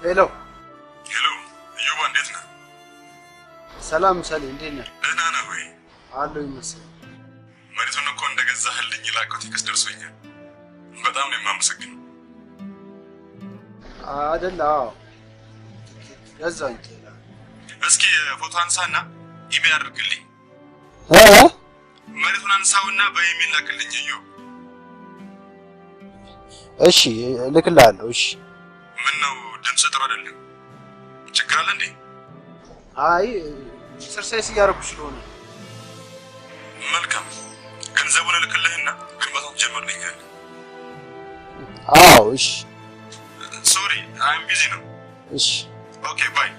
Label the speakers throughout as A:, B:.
A: ሄሎ
B: ሄሎ እዮባ እንዴት ነህ?
A: ሰላም ሰሌ እንዴት ነህ?
B: ደህና ነህ ወይ?
A: አለሁ ይመስል
B: መሬቱን እኮ እንደገዛህልኝ ላከው ቴክስት ደርሶኛል። በጣም ነው የማመሰግነው።
A: አይደል? አዎ ገዛኝ።
B: እስኪ ፎቶ አንሳና ኢሜል አድርግልኝ። መሬቱን አንሳውና በኢሜል ላክልኝ እዮብ።
A: እሺ ልክልሃለሁ። እሺ
B: ምን ነው ድምጽ ጥሩ አይደለም? ችግር አለ እንዴ?
A: አይ ኤክሰርሳይዝ እያደረኩ ስለሆነ።
B: መልካም ገንዘቡን እልክልህና ግንባታው ጀምርልኛል።
A: አዎ እሺ።
B: ሶሪ አይም ቢዚ ነው።
A: እሺ
B: ኦኬ ባይ።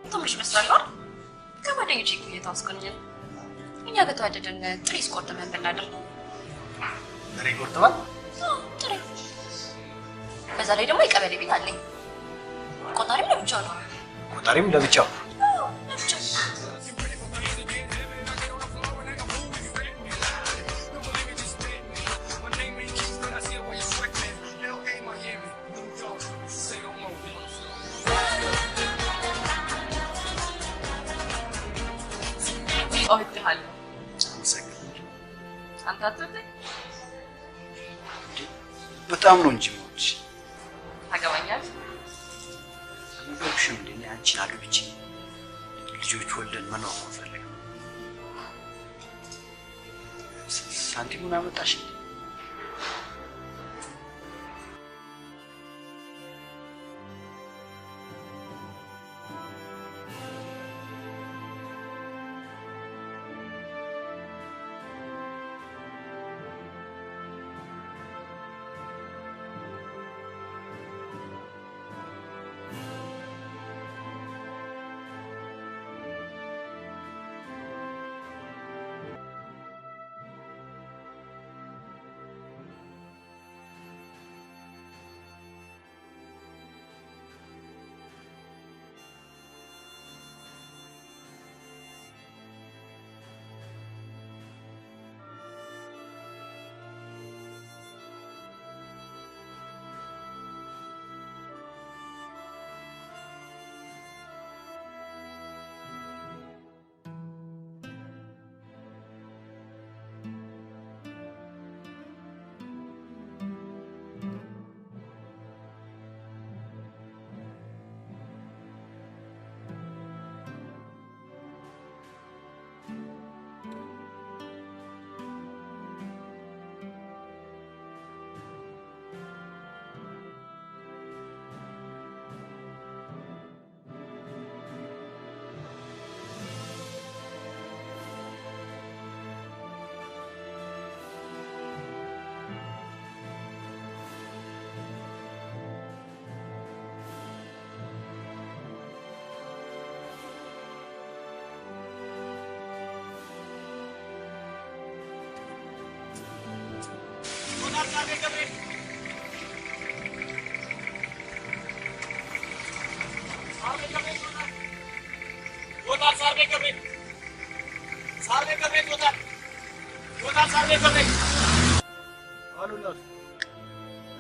C: ትንሽ መስላል አይደል? ከጓደኞቼ ጋር እየታስቆኛል። እኛ ከተዋደደን ጥሬ ስቆርጥ ምን ብናደር?
A: ጥሬ ቆርጠዋል?
C: ጥሬ። በዛ ላይ ደግሞ የቀበሌ ቤት አለኝ። ቆጣሪም ለብቻው ነው።
A: ቆጣሪም ለብቻው?
C: ለብቻው። እወድሃለሁ። አንተ አትወደኝ?
A: በጣም ነው እንጂ የምወድሽ።
C: ታገባኛለህ?
A: አልነገርኩሽም እንዴ? እኔ አንቺን አግብቼ ልጆች ወልደን መኖር ነው የምፈልገው። ሳንቲሙን አመጣሽ?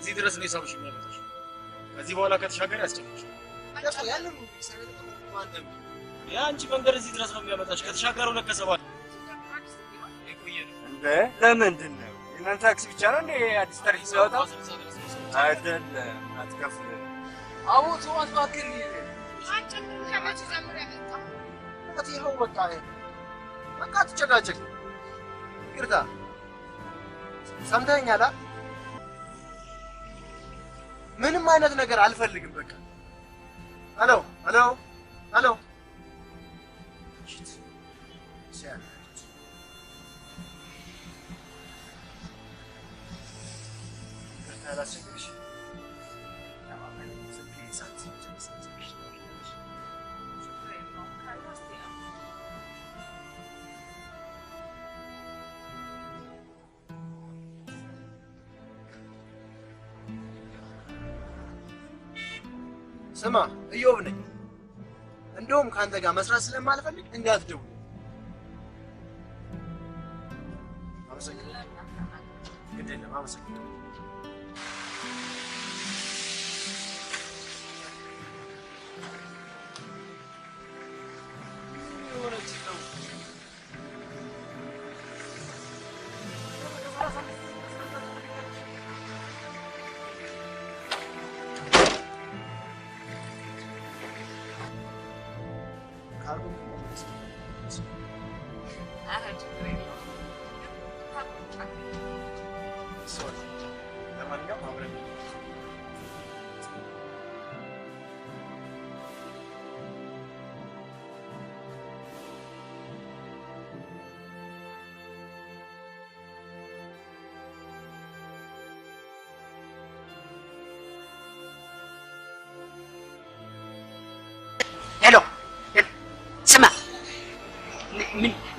D: እዚህ ድረስ ነው የሳብሽ የሚያመጣሽ። ከዚህ በኋላ ከተሻገር ያስጨንቅሽ። የአንቺ መንገድ እዚህ ድረስ ነው የሚያመጣሽ። ከተሻገረው ለከሰባል
A: እንደ ለምንድን ነው የእናንተ ታክሲ ብቻ ነው እንዴ አዲስ ታሪክ ሲያወጣው? አይደለም አትከፍልም።
D: አዎ ተዋት እባክህ።
E: አንጨምሩ ከመቼ ጀምሮ ያመጣው
D: ይኸው በቃ ትጨቃጨቅ። ይቅርታ ሰምተኸኛል? ምንም አይነት ነገር አልፈልግም። በቃ ሄሎ ሄሎ ሄሎ ስማ እዮብ ነኝ። እንደውም ካንተ ጋር መስራት ስለማልፈልግ እንዳትደውል። አመሰግናለሁ። ግድ የለም አመሰግናለሁ።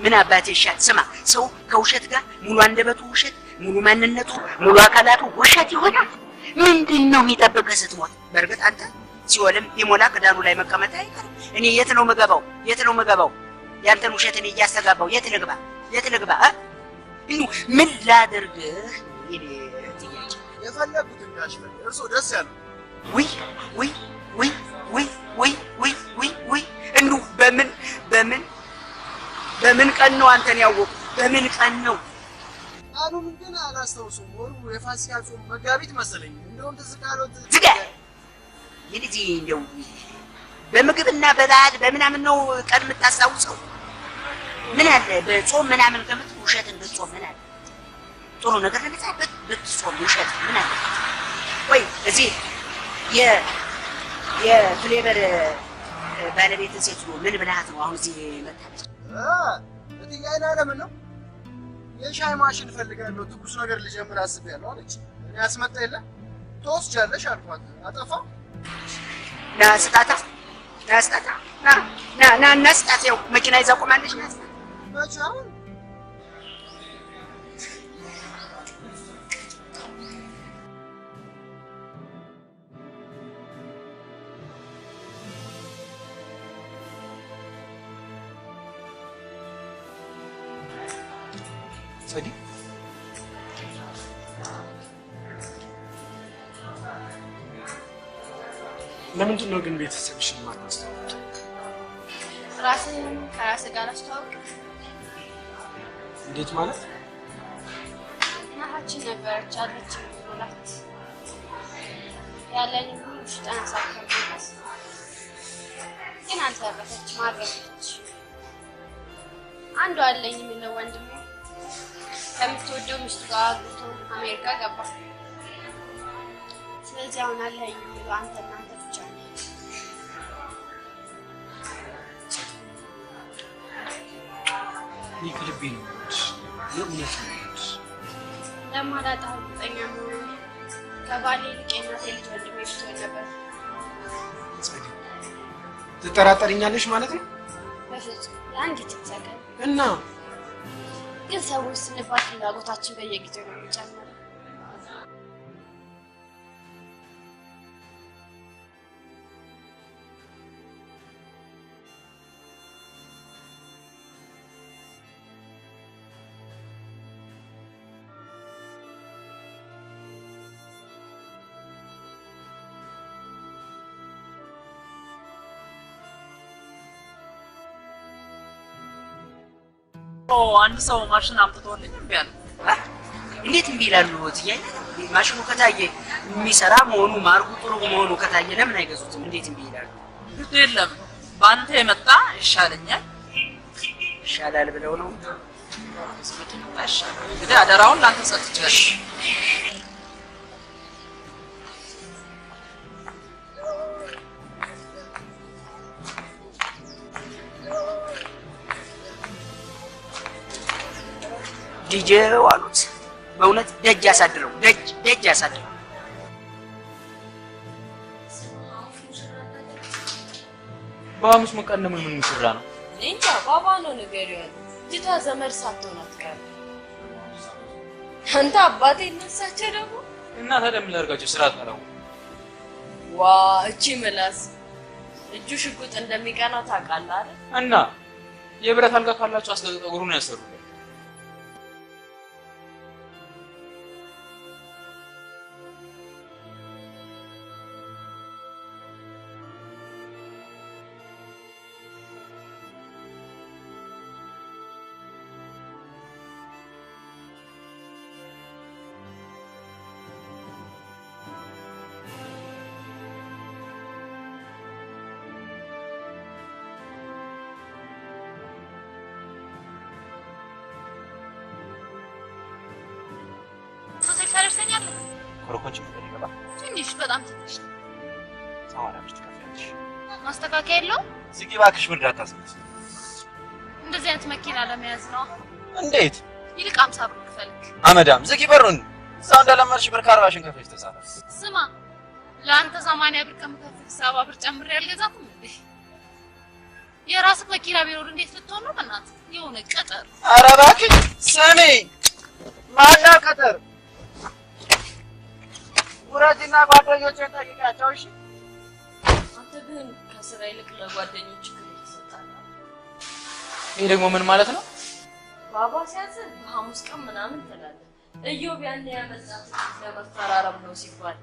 A: ምን አባቴ ይሻል? ስማ ሰው ከውሸት ጋር ሙሉ አንደበቱ ውሸት፣ ሙሉ ማንነቱ፣ ሙሉ አካላቱ ውሸት ይሆናል። ምንድነው የሚጠብቅህ ስትሞት? በእርግጥ አንተ ሲወልም ቢሞላ ክዳኑ ላይ መቀመጥ አይቀርም። እኔ የት ነው የምገባው? ያንተን ውሸት እኔ እያስተጋባው የት ልግባ? ምን ላድርግህ? እኔ ጥያቄ
D: የፈለጉት እንዳሽፈል እርሶ ደስ ያለው
A: ወይ እንዱ በምን ቀን ነው አንተን ያወቁ? በምን ቀን ነው?
D: አሁን ግን አላስታውሱም። ወሩ የፋሲካ ጾም መጋቢት መሰለኝ። እንደውም ትዝ ካለው
A: ዝጋ ይልጂ እንደው በምግብና በባዕድ በምናምን ነው ቀን የምታስታውሰው? ምን አለ በጾም ምናምን ከምት ውሸትን ብትጾም ምን አለ? ጥሩ ነገር ለመጻበት ብትጾም ውሸት ምን አለ? ወይ እዚህ የፍሌቨር ባለቤትን ሴት ነው ምን ብልሃት ነው አሁን እዚህ መጣች?
D: እትዬ ለምን ነው የሻይ ማሽን ፈልጋለሁ ትኩስ ነገር ልጀምር አስቤያለሁ አለች። እኔ አስመጣ የለ ትወስጃለሽ አልኳት። አጠፋ
A: ና ስጣታ ና ስጣት። ያው መኪና ይዛ ቆማለች። ና ስጣት
D: መቼ አሁን
A: ሰዲ
D: ለምንድን ነው ግን ቤተሰብሽን ማታስተዋውቂ?
C: ራስን ከራስ ጋር አስተዋውቅ።
D: እንዴት ማለት?
C: እናታችን ነበረች አለች ብሎላት ያለን ሁሉ ሽጣን አሳከምኩት። ግን አልተረፈች ማረፈች። አንዱ አለኝ የሚለው ወንድሜ ከምትወደው ሚስቱ ጋር አግብቶ አሜሪካ ገባ። ስለዚህ አሁን አለኝ የሚለው አንተና አንተ ብቻ ነው።
D: እኔ ከልቤ ነው የእውነት ነው
C: ለማላጣ እርግጠኛ መሆኑ ከባሌ ይልቅ የእናቴ ልጅ ወንድሜ ብትሆን ነበር።
D: ትጠራጠሪኛለሽ ማለት ነው?
C: በፍጹም ለአንዲት ሰከንድ
D: እና
C: ግን ሰዎች ስንባል ፍላጎታችን በየጊዜው ነው የሚጨምረው።
F: አንድ ሰው ማሽን አምጥቶልኝ እምቢ አለ።
A: እንዴት እምቢ ይላሉ? ትያይ ማሽኑ ከታየ የሚሰራ መሆኑ ማርኩ ጥሩ መሆኑ ከታየ ለምን አይገዙትም? እንዴት እምቢ ይላሉ?
F: ግድ የለም ባንተ የመጣ ይሻለኛል።
A: ይሻላል ብለው ነው
F: እንግዲህ አደራውን ላንተ ሰጥቻለሁ።
A: ዲጄው አሉት። በእውነት ደጅ ያሳድረው፣ ደጅ ያሳድረው።
G: በሐሙስ መቀን ምን ሙሽራ ነው?
C: እንጃ ባባ ነው ነገር ያለው። ልጅቷ ዘመድ ሳትሆን አትቀርም። አንተ አባቴ እነሳቸው ደግሞ
G: እና ታዲያ ምን ላድርጋቸው? ስራ አጣራው።
C: ዋ እቺ ምላስ እጁ ሽጉጥ እንደሚቀናው ታውቃለህ አይደል?
G: እና የብረት አልጋ ካላችሁ አስገጥጠው እግሩን ያሰሩበት። ኮረኮንች ምን ይገባ?
E: ትንሽ በጣም ትንሽ
G: ሳዋራሽ ትከፍያለሽ።
E: ማስተካከያ የለውም።
G: ዝጊ እባክሽ፣ ምን እንዳታስመስ።
E: እንደዚህ አይነት መኪና ለመያዝ ነው።
G: እንዴት?
E: ይልቅ 50 ብር ክፈልክ።
G: አመዳም ዝጊ በሩን። እዛው እንደለመድሽ ብር ከ40 ከፍለሽ ተሳፈር።
E: ስማ ለአንተ 80 ብር ከምከፍል 70 ብር ጨምሬ ያልገዛትም እንዴ? የራስህ መኪና ቢኖር እንዴት ልትሆን ነው? በእናትህ የሆነ ቀጠር።
G: ኧረ እባክሽ ስሚ፣ ማነው ቀጠር? ውረጅና ጓደኞቼን ጠይቂያቸው። እሺ
C: አንተ ግን ከስራ ይልቅ ለጓደኞች ክብር ትሰጣለህ።
G: ይሄ ደግሞ ምን ማለት ነው?
C: ባባ ሲያዝን በሐሙስ ቀን ምናምን ትላለህ። እዮብ ያኔ ያመጣት ለመፈራረም ነው ሲባል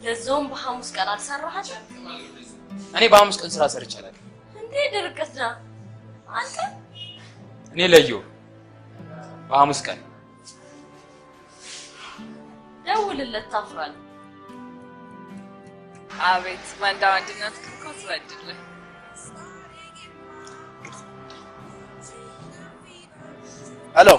C: ለዛውም በሐሙስ ቀን አልሰራሃትም?
G: እኔ በሐሙስ ቀን ስራ ሰርቻለሁ።
C: እንዴ ድርቅት ነው አንተ።
G: እኔ ለእዮብ በሐሙስ ቀን
C: ደውልለት ታፍራለህ።
F: አቤት ወንዳ ወንድነት ክርኮት ወድልህ።
D: ሄሎ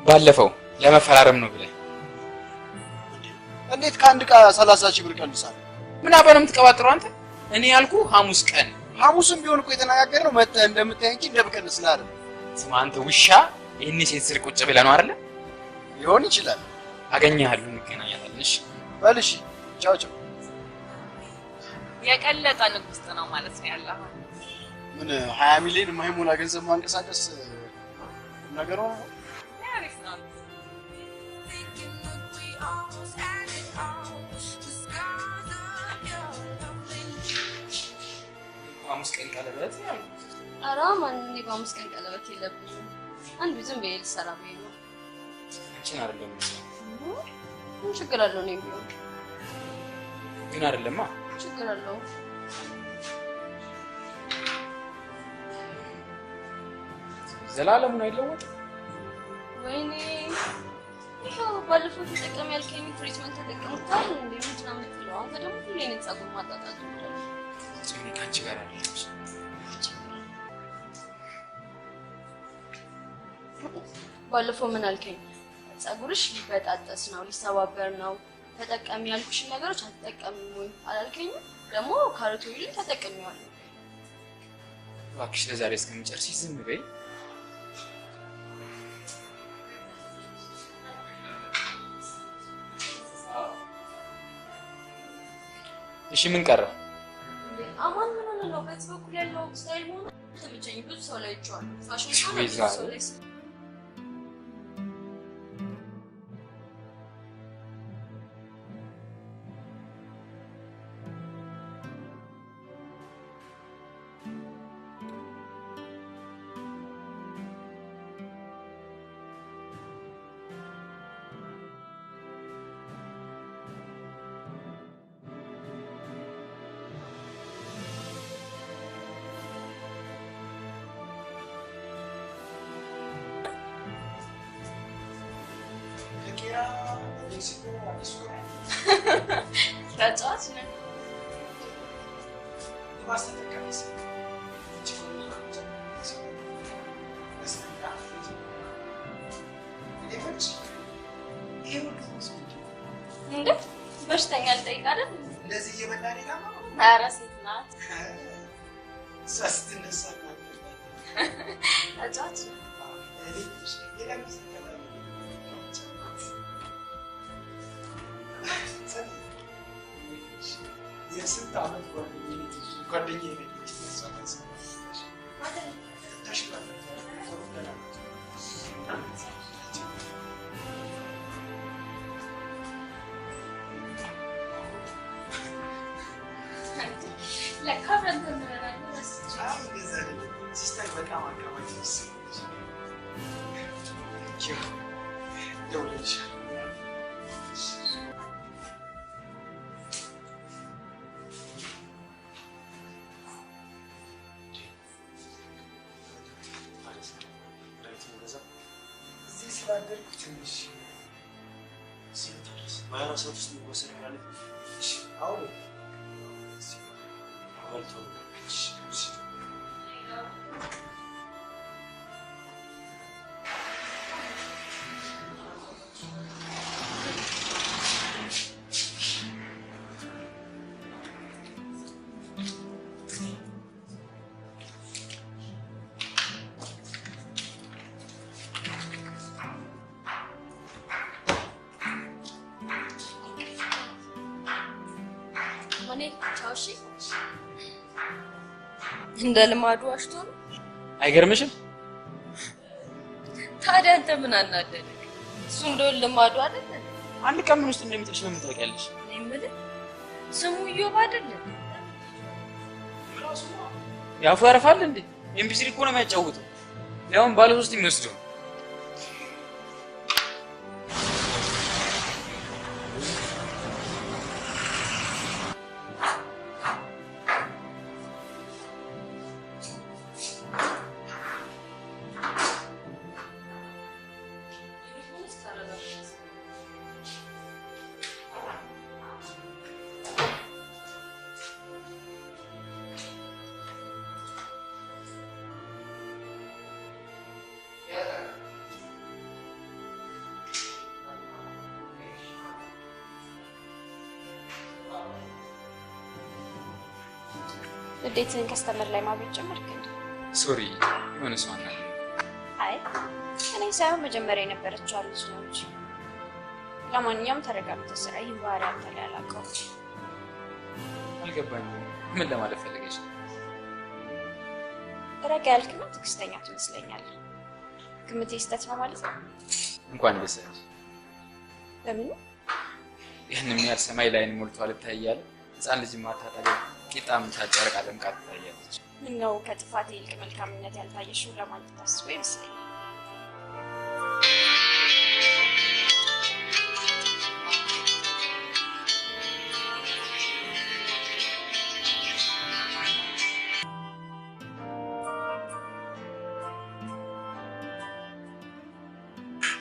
G: ባለፈው ለመፈራረም ነው ብለህ
D: እንዴት ከአንድ ዕቃ 30,000 ብር ቀንሳለህ?
G: ምን አባ ነው የምትቀባጥረው አንተ? እኔ ያልኩ ሐሙስ ቀን።
D: ሐሙስም ቢሆን እኮ የተነጋገርነው መተህ እንደምታይ እንጂ እንደምቀንስልህ አይደል።
G: ስማ አንተ ውሻ፣ ይሄን ሴንስር ቁጭ ብለህ ነው አይደል?
D: ሊሆን ይችላል።
G: አገኘሃለሁ፣ እንገናኛለን። እሺ
D: በል እሺ፣ ቻው ቻው።
F: የቀለጠ ንጉስ ነው ማለት ነው ያለው።
D: ምን 20 ሚሊዮን የማይሞላ ገንዘብ ማንቀሳቀስ ነገር ነው?
F: አሪፍ ነው።
G: ሐሙስ ቀን ቀለበት ያው
C: ኧረ ማን እኔ በሐሙስ ቀን ቀለበት የለብኝም። አንዱ ዝም ብዬ ልሰራ ብዬ ነው።
G: አንቺን አይደለም
C: ምን ችግር አለው? እኔ ቢሆን
G: ግን አይደለማ
C: ችግር አለው።
G: ዘላለሙን አይለወጥም።
C: ወይኔ ይኸው ባለፈው ተጠቀም ያልከኝ ትሪትመንት ተጠቀምኩታል እንዴ? ምንድን ነው የምትለው? አንተ ደግሞ ሁሌ እኔን ፀጉር ማጣጣት ነው።
G: ጽጌ ካንቺ ጋር አይደለች።
C: ባለፈው ምን አልከኝ? ፀጉርሽ ሊበጣጠስ ነው፣ ሊሰባበር ነው፣ ተጠቀሚ ያልኩሽን ነገሮች አትጠቀሚም ወይ አላልከኝም? ደግሞ ካሮት ኦይል ተጠቅሜዋለሁ።
G: እባክሽ ለዛሬ እስከምጨርሽ ዝም በይ። እሺ ምን ቀረ?
C: አማን ምን ሆነ ነው? በዚህ በኩል ያለው ስታይል ሆነ ተመቸኝ። ብዙ ሰው ላይ ይጫወታል። ፋሽን ሾው ነው ብዙ ሰው ላይ ተጫዋች ነህ። እንዴ በሽተኛ ልጠይቅ አይደል?
A: እንደዚህ እየበላን ይላል።
C: ኧረ ሴት ናት።
A: ሳስትነሳ
C: ተጫዋች ነህ።
A: የስንት ዓመት ጓደኛዬ ነች።
C: ለካ ፍረንተን እንበላለን።
A: ሲስተር በጣም አካባቢ ደውልልሻለሁ። እዚህ ስላደርኩ ትንሽ
H: በአራት ሰዓት ውስጥ የሚወሰድ ማለት ነው።
A: አሁን
C: እንደ ልማዱ ዋሽቶ ነው።
G: አይገርምሽም?
C: ታዲያ አንተ ምን አናደደ? እሱ እንደው ልማዱ አይደለ?
G: አንድ ቀን ምን ውስጥ እንደሚጥልሽ ምን ታውቂያለሽ?
C: እኔ የምልህ ስሙ ኢዮብ አይደለ?
G: ያፉ ያረፋል እንዴ? ኤምፒ3 እኮ ነው የሚያጫውተው። ያውን ባለ 3 የሚወስደው
I: እንዴትን ከስተመር ላይ ማብረድ ጀመርክ እንዴ?
G: ሶሪ የሆነ ሰው አለ።
I: አይ እኔ ሳይሆን መጀመሪያ የነበረችው ልጅ ነው እንጂ። ለማንኛውም ተረጋግተህ ስራ። ይህን ባህሪ አንተ ላይ አላውቀውም።
G: አልገባኝም። ምን ለማለት ፈልገሽ ነው?
I: ረጋ ያልክና ትዕግስተኛ ትመስለኛለህ። ግምቴ ስህተት ነው ማለት ነው?
G: እንኳን ደስ ያለሽ።
I: ለምን?
G: ይህንን ያህል ሰማይ ላይ ሞልቷል ታያለ። ህፃን ልጅ ማታጣለ ቂጣም ታጨረቃ ደምቃት ታያለች።
I: ምነው ከጥፋት ይልቅ መልካምነት ያልታየሽው ለማለት ታስቦ ይመስለኛል።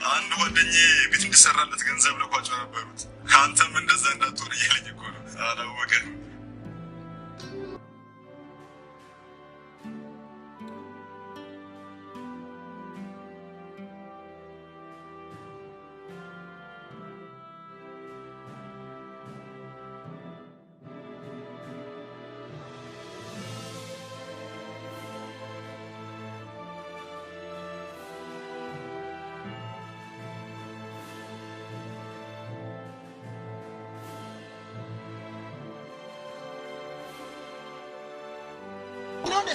B: አንድ ጓደኛዬ ቤት እንዲሰራለት ገንዘብ ልኳቸው ነበሩት። አንተም እንደዛ እንዳትሆን እያለኝ እኮ ነው። አላወቀህም?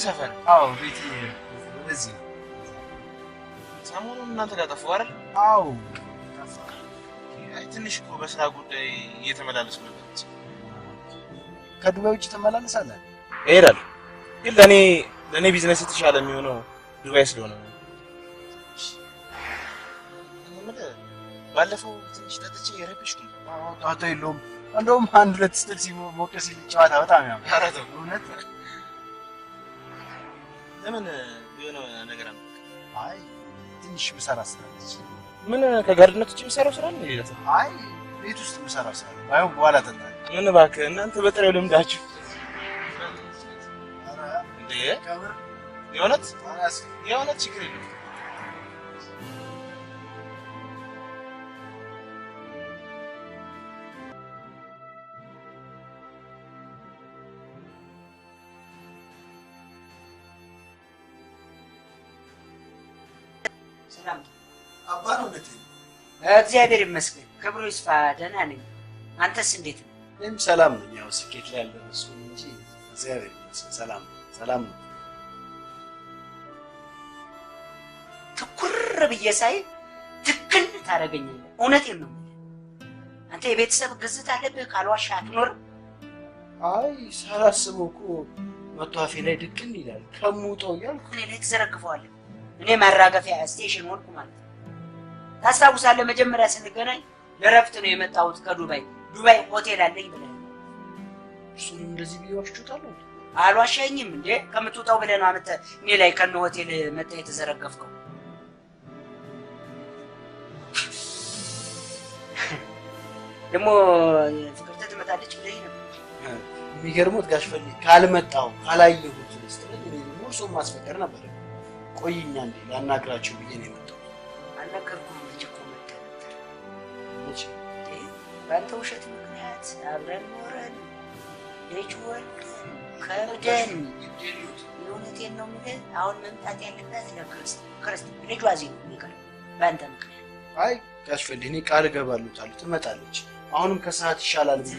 H: ሰፈር?
D: አዎ ቤት እዚህ
H: ሰሞኑን እናንተ ጋር ጠፋሁ አይደል?
D: አዎ
H: ጠፋ። አይ ትንሽ እኮ በስራ ጉዳይ እየተመላለስኩ ነበር።
D: ከዱባይ ውጭ ትመላለሳለህ?
H: እሄዳለሁ፣ ግን ለኔ ቢዝነስ የተሻለ የሚሆነው ዱባይ ስለሆነ ነው። ባለፈው ትንሽ ጠጥቼ የረበሽኩ ነው።
D: ጣጣ የለውም። እንደውም አንድ ሁለት ስትል ሲሞቅ ሲል ጨዋታ በጣም ያምራል።
H: ኧረ ተው
D: እውነት።
H: ለምን የሆነ ነገር አለ?
D: አይ ትንሽ ምሰራ ስላለች።
H: ምን ከጋርድነት ውጭ የሚሰራው ስራ ነው? ሌላ
D: አይ ቤት ውስጥ ምሰራ ሰው ባይሆን በኋላ ተጣ
H: ምን እባክህ እናንተ በጥሬው ልምዳችሁ እንዴ የሆነት ችግር የለም
A: ሰላም
D: አባ ነው እንዴ?
A: እግዚአብሔር ይመስገን ክብሩ ይስፋ ደህና ነኝ። አንተስ እንዴት ነው?
D: እኔም ሰላም ነኝ። ያው ስኬት ላይ ያለ እሱ እንጂ እግዚአብሔር ይመስገን ሰላም ነው።
A: ትኩር ብዬ ሳይ ትክን ታደርገኛለህ። እውነቴን ነው። አንተ የቤተሰብ ግዝት አለብህ ካልዋሻ አትኖርም።
D: አይ ሳላስበው እኮ መቶ አፌ ላይ ድቅን ይላል። ከሙጠው እያልኩ
A: እኔ ላይ ትዘረግፈዋለህ። እኔ ማራገፊያ ስቴሽን ሆንኩ ማለት ነው። ታስታውሳለህ መጀመሪያ ስንገናኝ ለረፍት ነው የመጣሁት ከዱባይ ሆቴል አለኝ ብለህ
D: እሱን እንደዚህ ቢዋሽቹታል
A: አልዋሻኝም እንዴ? ከምትውጣው ብለህ ነው አመተ እኔ ላይ ከነ ሆቴል መጣ የተዘረገፍከው። ደግሞ ፍቅርተ ትመጣለች ብለኝ ነበር።
D: የሚገርሙት ጋሽ ፈሊ ካልመጣው ካላየሁት ስለኝ እኔ ሙርሶን ማስፈቀር ነበር። ቆይኛ እንዴ ላናግራችሁ ብዬ ነው የመጣሁት።
A: አልነገርኩም እንጂ እኮ መጣ ነበር። እሺ በአንተ ውሸት ምክንያት አብረን ኖረን ልጅ ወልደን ከብደን እውነቴን ነው የምልህ። አሁን መምጣት ያለበት ለክርስት ልጇ እዚህ ነው የሚቀር በአንተ ምክንያት።
D: አይ ጋሽ ፈሊ እኔ ቃል እገባለሁ ትመጣለች። አሁንም ከሰዓት ይሻላል ብዬ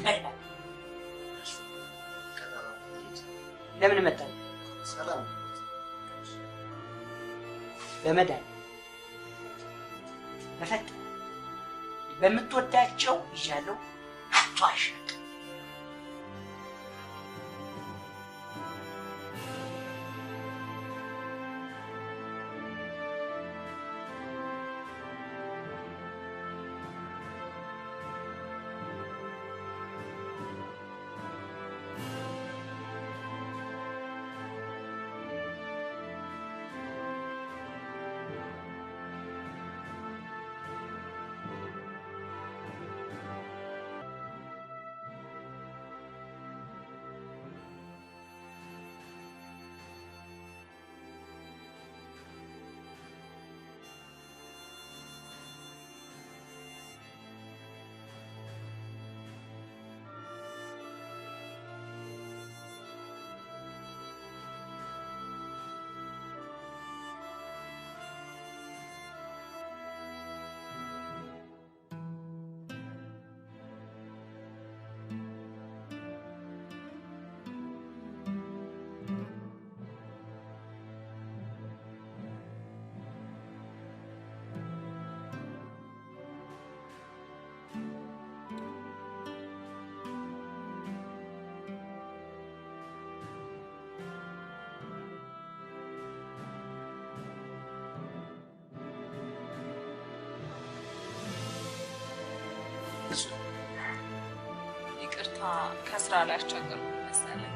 A: ለምን መጣ?
D: ሰላም
A: በመዳን በፈጥ በምትወዳቸው ይሻለው አትዋሽ።
F: ይቅርታ ከስራ ላይ አስቸገርኩ መሰለኝ።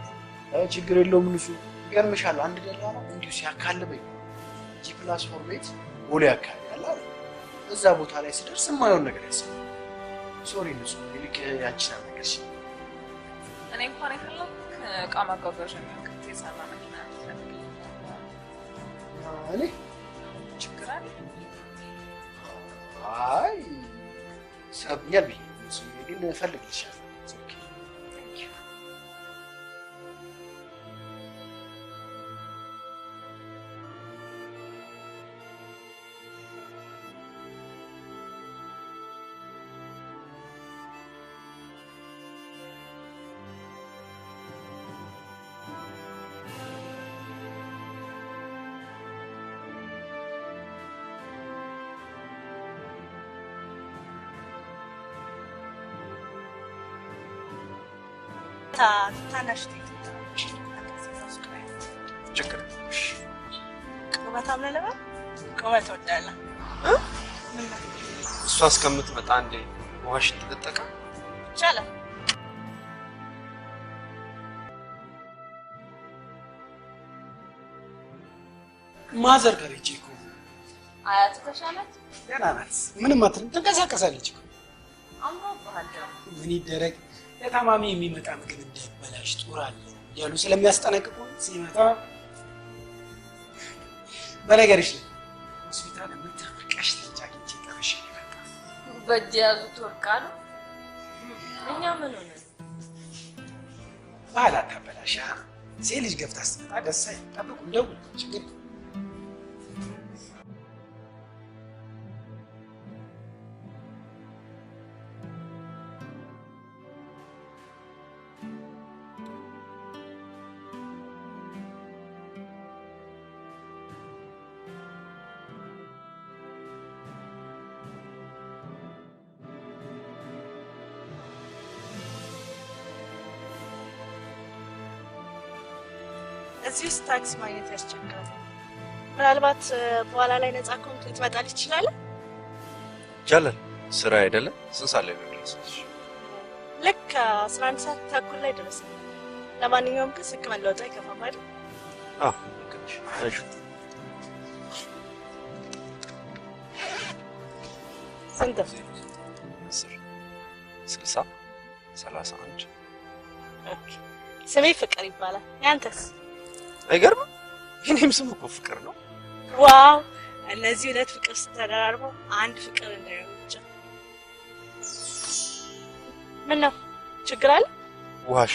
D: ችግር የለውም ንሱ ይገርምሻል። አንድ ደላላ እንዲሁ ሲያካልበኝ ጂ+4 ቤት ቦሌ አካባቢ አለ አይደል? እዛ ቦታ ላይ ስደርስ የማይሆን ነገር ያሰማል። ሶሪ ንሱ ይልቅ ያንቺን አልነገርሽ።
F: እኔ እንኳን የፈለኩት ዕቃ ማጓጓዣ የሚያክል የሰራ መኪና
D: እኔ
F: ችግር አለ?
D: አይ ሰብኛል ብዬ ንሱ ግን እፈልግልሻለሁ።
J: ታናሽ
D: ችግር
J: ቁመት አምለለባ ቁመት ወዳለ
H: እሷ እስከምትመጣ አንዴ ውሃሽን ትጠጣ
J: ይቻላል።
D: ማዘር ጋር ሂጅ እኮ
C: አያት ተሻላት
D: ደህና ናት። ምንም አትልም። ትንቀሳቀሳለች እኮ
E: አምሮብሃል ደግሞ።
K: ምን ይደረግ ለታማሚ የሚመጣ ምግብ እንዳይበላሽ ጦር አለ ያሉ ስለሚያስጠነቅቁ ሲመጣ በነገርሽ ሆስፒታል የምትርቀሽ ተጫግቼ ጠርሽ ይመጣ
E: በእጅ ያዙት ወርቃሉ። እኛ ምን ሆነ?
K: ባህል አታበላሻ። ሴት ልጅ ገብታ ስትመጣ ደስ አይልም። ጠብቁ፣ እንደውል ችግር
J: እዚህ ውስጥ ታክሲ ማግኘት ያስቸግራል። ምናልባት በኋላ ላይ ነፃ ከሆንክ ልትመጣልኝ ትችላለህ?
L: ይቻላል። ስራ አይደለም። ስንት ሰዓት ላይ ነው የደረስኩት?
J: ልክ 11 ሰዓት ተኩል ላይ ደረስን። ለማንኛውም ግን ስልክ መለወጥ አይከፋም አይደል?
L: አዎ ልክነሽ። እሺ
J: ስንት?
L: 10 60 31
J: ኦኬ። ስሜ ፍቅር ይባላል። ያንተስ?
L: አይገርምም? የኔም ስም እኮ ፍቅር ነው።
J: ዋው! እነዚህ ሁለት ፍቅር ስተደራርበው አንድ ፍቅር እንዳይሆን ብቻ። ምን ነው ችግር አለ?
L: ዋሽ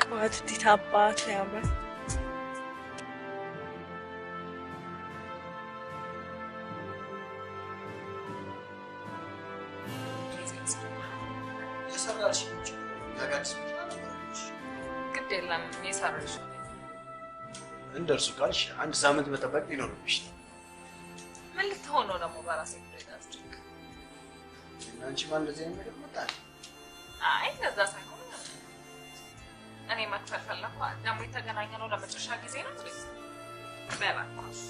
J: ቁመት እንዴት አባቱ ያምራል!
F: ግድ የለም የሰራሽ
D: እንደርሱ ካልሽ አንድ ሳምንት መጠበቅ ሊኖርብሽ ነው።
F: ምን ልትሆን ነው ደግሞ በራሴ ጉዳይ ታስቸግ
D: አንቺ ማን እንደዚህ አይነት ነገር መጣል?
F: አይ ለዛ ሳይሆን እኔ መክፈል ፈለኩ። ደግሞ የተገናኘ ነው ለመጨረሻ ጊዜ ነው ስለዚህ በባክሽ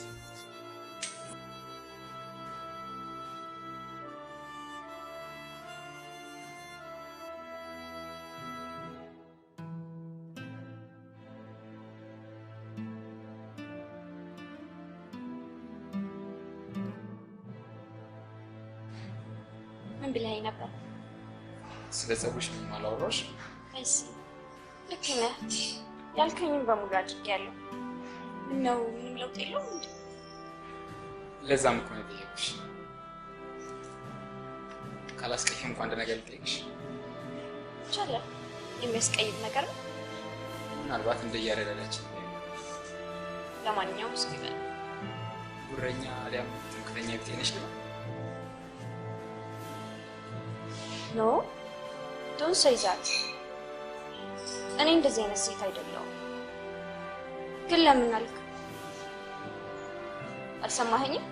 I: ምን ብለኸኝ ነበር?
G: ስለ ፀጉርሽ ምንም አላወራሁሽ?
I: እሺ ልክ ነህ። ያልከኝን በሙሉ አድርጌያለሁ። ምነው ምንም ለውጥ የለውም እንዴ?
G: ለዛም እኮ ነው የጠየኩሽ። ካላስቀየምኩ አንድ ነገር ልጠይቅሽ።
I: ይቻላል። የሚያስቀይም ነገር ነው?
G: ምናልባት እንደየአረዳዳችን።
I: ለማንኛውም እስኪ በል።
G: ጉረኛ አሊያም ትምክህተኛ ቢጤ ነሽ ግን?
I: ኖ ዶንት ሴይ ዛት። እኔ እንደዚህ አይነት ሴት አይደለሁም። ግን ለምን አልክ? አልሰማኸኝም?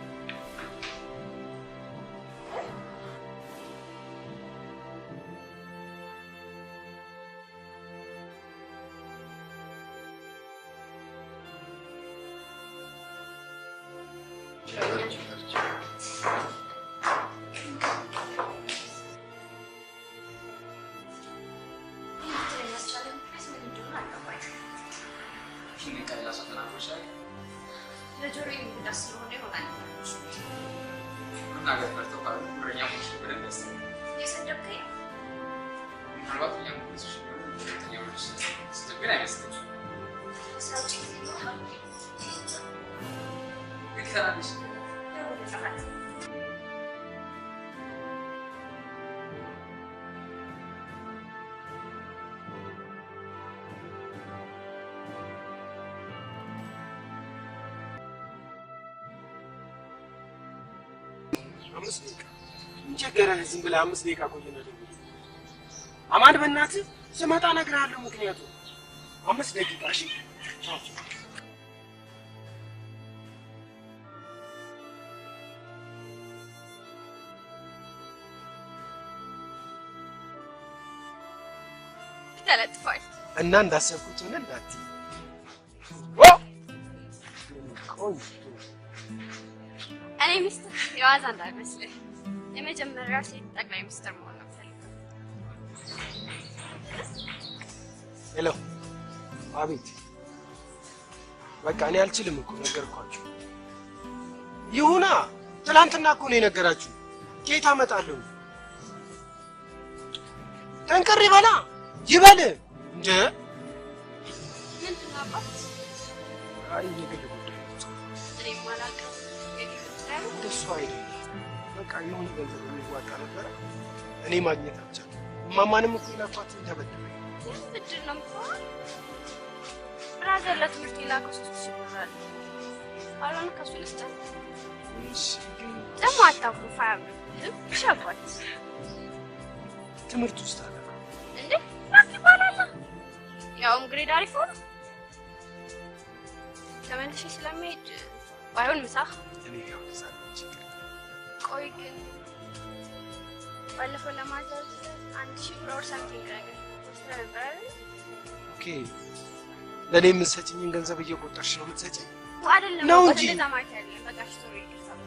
K: ቸገረህ? ዝም ብለህ 5 ደቂቃ ቆይና ደግሞ አማን በእናትህ ስመጣ እነግርሃለሁ። ምክንያቱም 5 ደቂቃ እሺ።
I: ተለጥፏል
K: እና እንዳሰብኩት ሆነ እንዳትዪ።
I: እኔ ሚስትህ የዋዛ እንዳይመስልህ የመጀመሪያው ሴት ጠቅላይ ሚኒስትር መሆን ነው ፈልገው።
K: ሄሎ፣ አቤት። በቃ እኔ አልችልም እኮ ነገርኳችሁ። ይሁና ትላንትና እኮ ነው የነገራችሁ። ኬት አመጣለሁ? ጠንቅር ይበላ ይበል እንደ
I: ምንድን ነው አባት?
K: አይ የግል ጉዳይ
I: እኔ ማላውቀው የግል ጉዳይ ነው።
K: እንደሱ አይደለም። በቃ የሆነ ገንዘብ የሚዋጣ ነበረ እኔ ማግኘት አልቻልኩም። እማማንም እኮ የላኳት ተበደለ።
I: ብድር ነው የምትሆነው? ብራዘር ለትምህርት የላከው 3,000 ብር አለ። ካልሆነ ከሱ ልስጥህ። ደግሞ አታኩርፍ አያምርም። እሺ አባት።
K: ትምህርት ውስጥ አለ
I: እንዴ? ላክ ይባላል። ያውም ግሬድ አሪፍ ሆነ። ተመልሼ ስለምሄድ ባይሆን ምሳ
K: እኔ ያው ተሳለች።
I: ቆይ ግን ባለፈው ለማዘዝ 1,000 ብር ሳምቲንግ ነገር ወስደህ ነበር አይደል?
K: ኦኬ ለኔ የምትሰጪኝን ገንዘብ እየቆጠርሽ ነው የምትሰጪኝ?
I: አይደለም
K: ነው እንጂ
I: እንደዛ ማለት አይደለም። በቃ ስቶሪ ይደርሳል።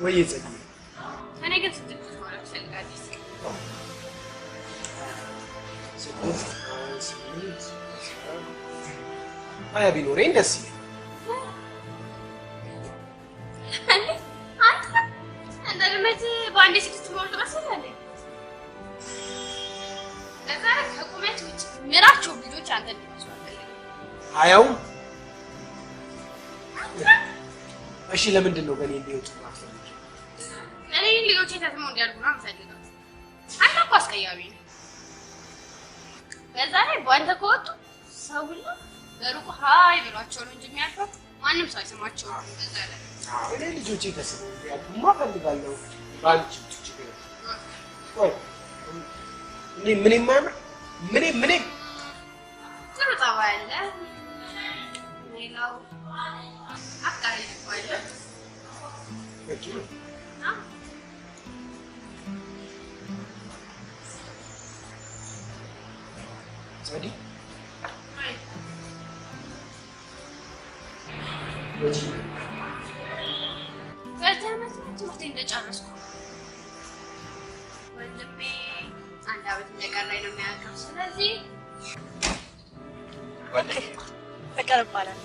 K: ወይ ጽጌ
I: እኔ ግን ስድስት ማለት ፈልጋለሁ።
K: አያ ቢኖረኝ ደስ ይለኝ።
I: አንተ እንደ ልመት በአንዴ ስድስት ሞልቶ መሰለህ? ለዛ ከቁመት ውጭ ምራቸው ልጆች አንተ እንዲመስሉ አልፈልግም።
K: አያው እሺ ለምንድን ነው በእኔ እንዲወጡ ማፈልግ?
I: እኔ ልጆቼ ተስመው እንዲያድጉ ነው የምፈልገው። አንተ እኮ አስቀያሚ ነህ። በዛ ላይ በአንተ ከወጡ ሰው ሁሉ በሩቁ ሀይ ብሏቸው ነው እንጂ የሚያልፈው ማንም ሰው አይሰማቸውም። በዛ ላይ
K: እኔ ልጆቼ ተስመው እንዲያድጉ እፈልጋለሁ። ባንቺ ችግር ወይ እኔ ምን ማምር ምን
I: ጥሩ ጠባይ አለ። ሌላው አፍቃሪ ይባላል።
K: በቂ ነው። ጸዲ
I: ትምህርቴ እንደጨረስኩ ወንድሜ አንድ ዓመት እንደቀረኝ ነው የሚያውቀው። ስለዚህ
J: ፍቅር ይባላል።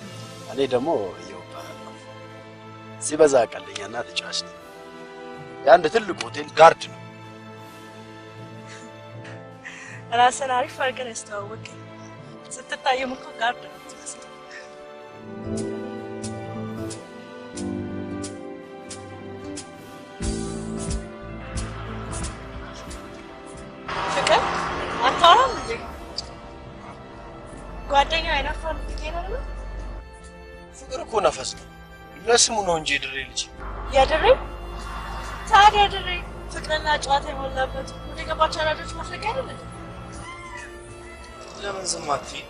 D: እኔ ደግሞ እየወጣለሁ። ሲበዛ ቀልኛና ተጫዋች ነኝ። የአንድ ትልቅ ሆቴል ጋርድ ነው።
J: ራስን አሪፍ አድርገን ያስተዋወቀኝ። ስትታየም እኮ ጋርድ ነው የምትመስለው። ፍቅር አታወራም እንዴ? ጓደኛው አይናፋር ልትገኝ ነው?
D: ፍቅር እኮ ነፈስ ነው። ለስሙ ነው እንጂ የድሬ ልጅ
J: የድሬ ታዲያ ድሬ ፍቅርና ጨዋታ የሞላበት ወደ ገባቸው አራዶች ማፍለቂያ አይደለም።
H: ለምን ዝም አትይ?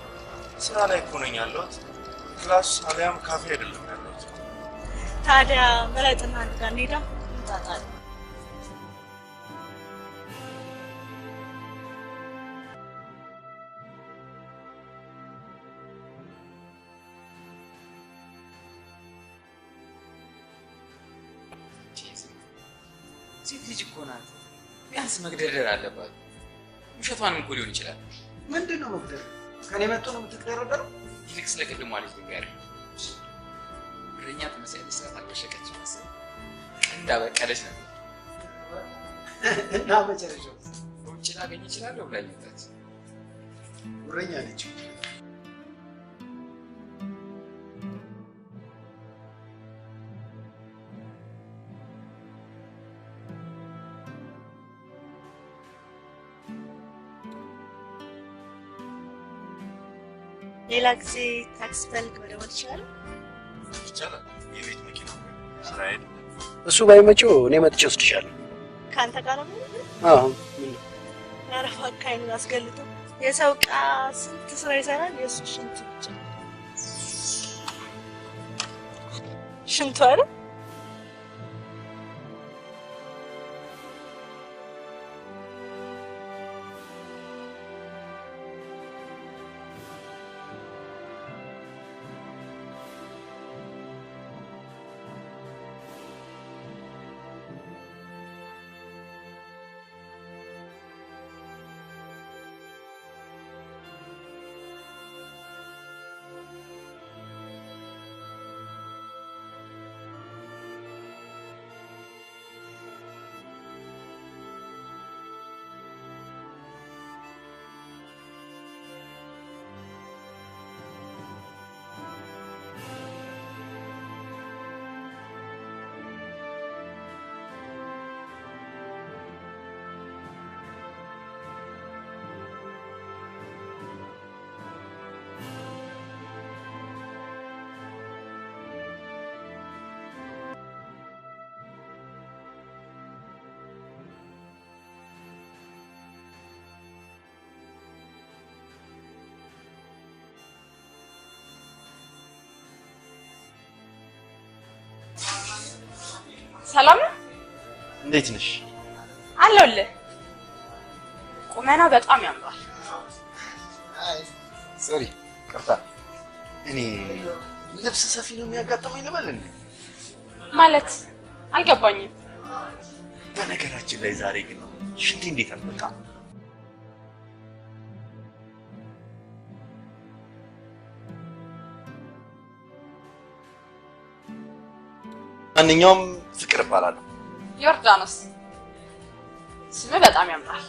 H: ስራ ላይ እኮ ነኝ ያለሁት። ክላስ አሊያም ካፌ አይደለም ያለሁት።
J: ታዲያ ምረጥና አንድ ጋር እንሄዳ እንጣጣለን።
G: ሴት ልጅ እኮ ናት። ቢያንስ መግደርደር አለባት። ውሸቷንም እኮ ሊሆን ይችላል።
D: ምንድን ነው መግደር? ከኔ መጥቶ ነው የምትቀረደረው?
G: ይልቅ ስለ ቅድሟ ልጅ ንገረኝ። እረኛ ተመሳሳይ ሰዓት አልበሸቀች መሰለኝ እንዳበቀለች ነው
D: እና መጨረሻው
G: ውጭ ላገኝ እችላለሁ ብላኝ ወጣች።
D: እረኛ ነች።
J: ሌላ ጊዜ ታክሲ ፈልግ መደወል ይችላል?
H: ይቻላል። የቤት መኪና ስራ አይደለም።
D: እሱ ባይመቸው እኔ መጥቼ ወስድሻለሁ።
J: ከአንተ ጋር ነው?
D: አዎ።
J: ያረፋ ካይኑን አስገልጦ የሰው ዕቃ ስንት ስራ ይሰራል። የእሱ ሽንት ብቻ ሽንቱ አይደል?
F: ሰላም ነው?
L: እንዴት ነሽ?
F: አለሁልህ። ቁመና በጣም ያምራል።
L: ሶሪ ቅርታ። እኔ ልብስ ሰፊ ነው የሚያጋጥመኝ ልበል እንዴ?
F: ማለት አልገባኝም።
L: በነገራችን ላይ ዛሬ ግን ሽንቴ እንዴት አልመጣም? ማንኛውም ፍቅር እባላለሁ።
F: ዮርዳኖስ ስምህ በጣም ያምራል።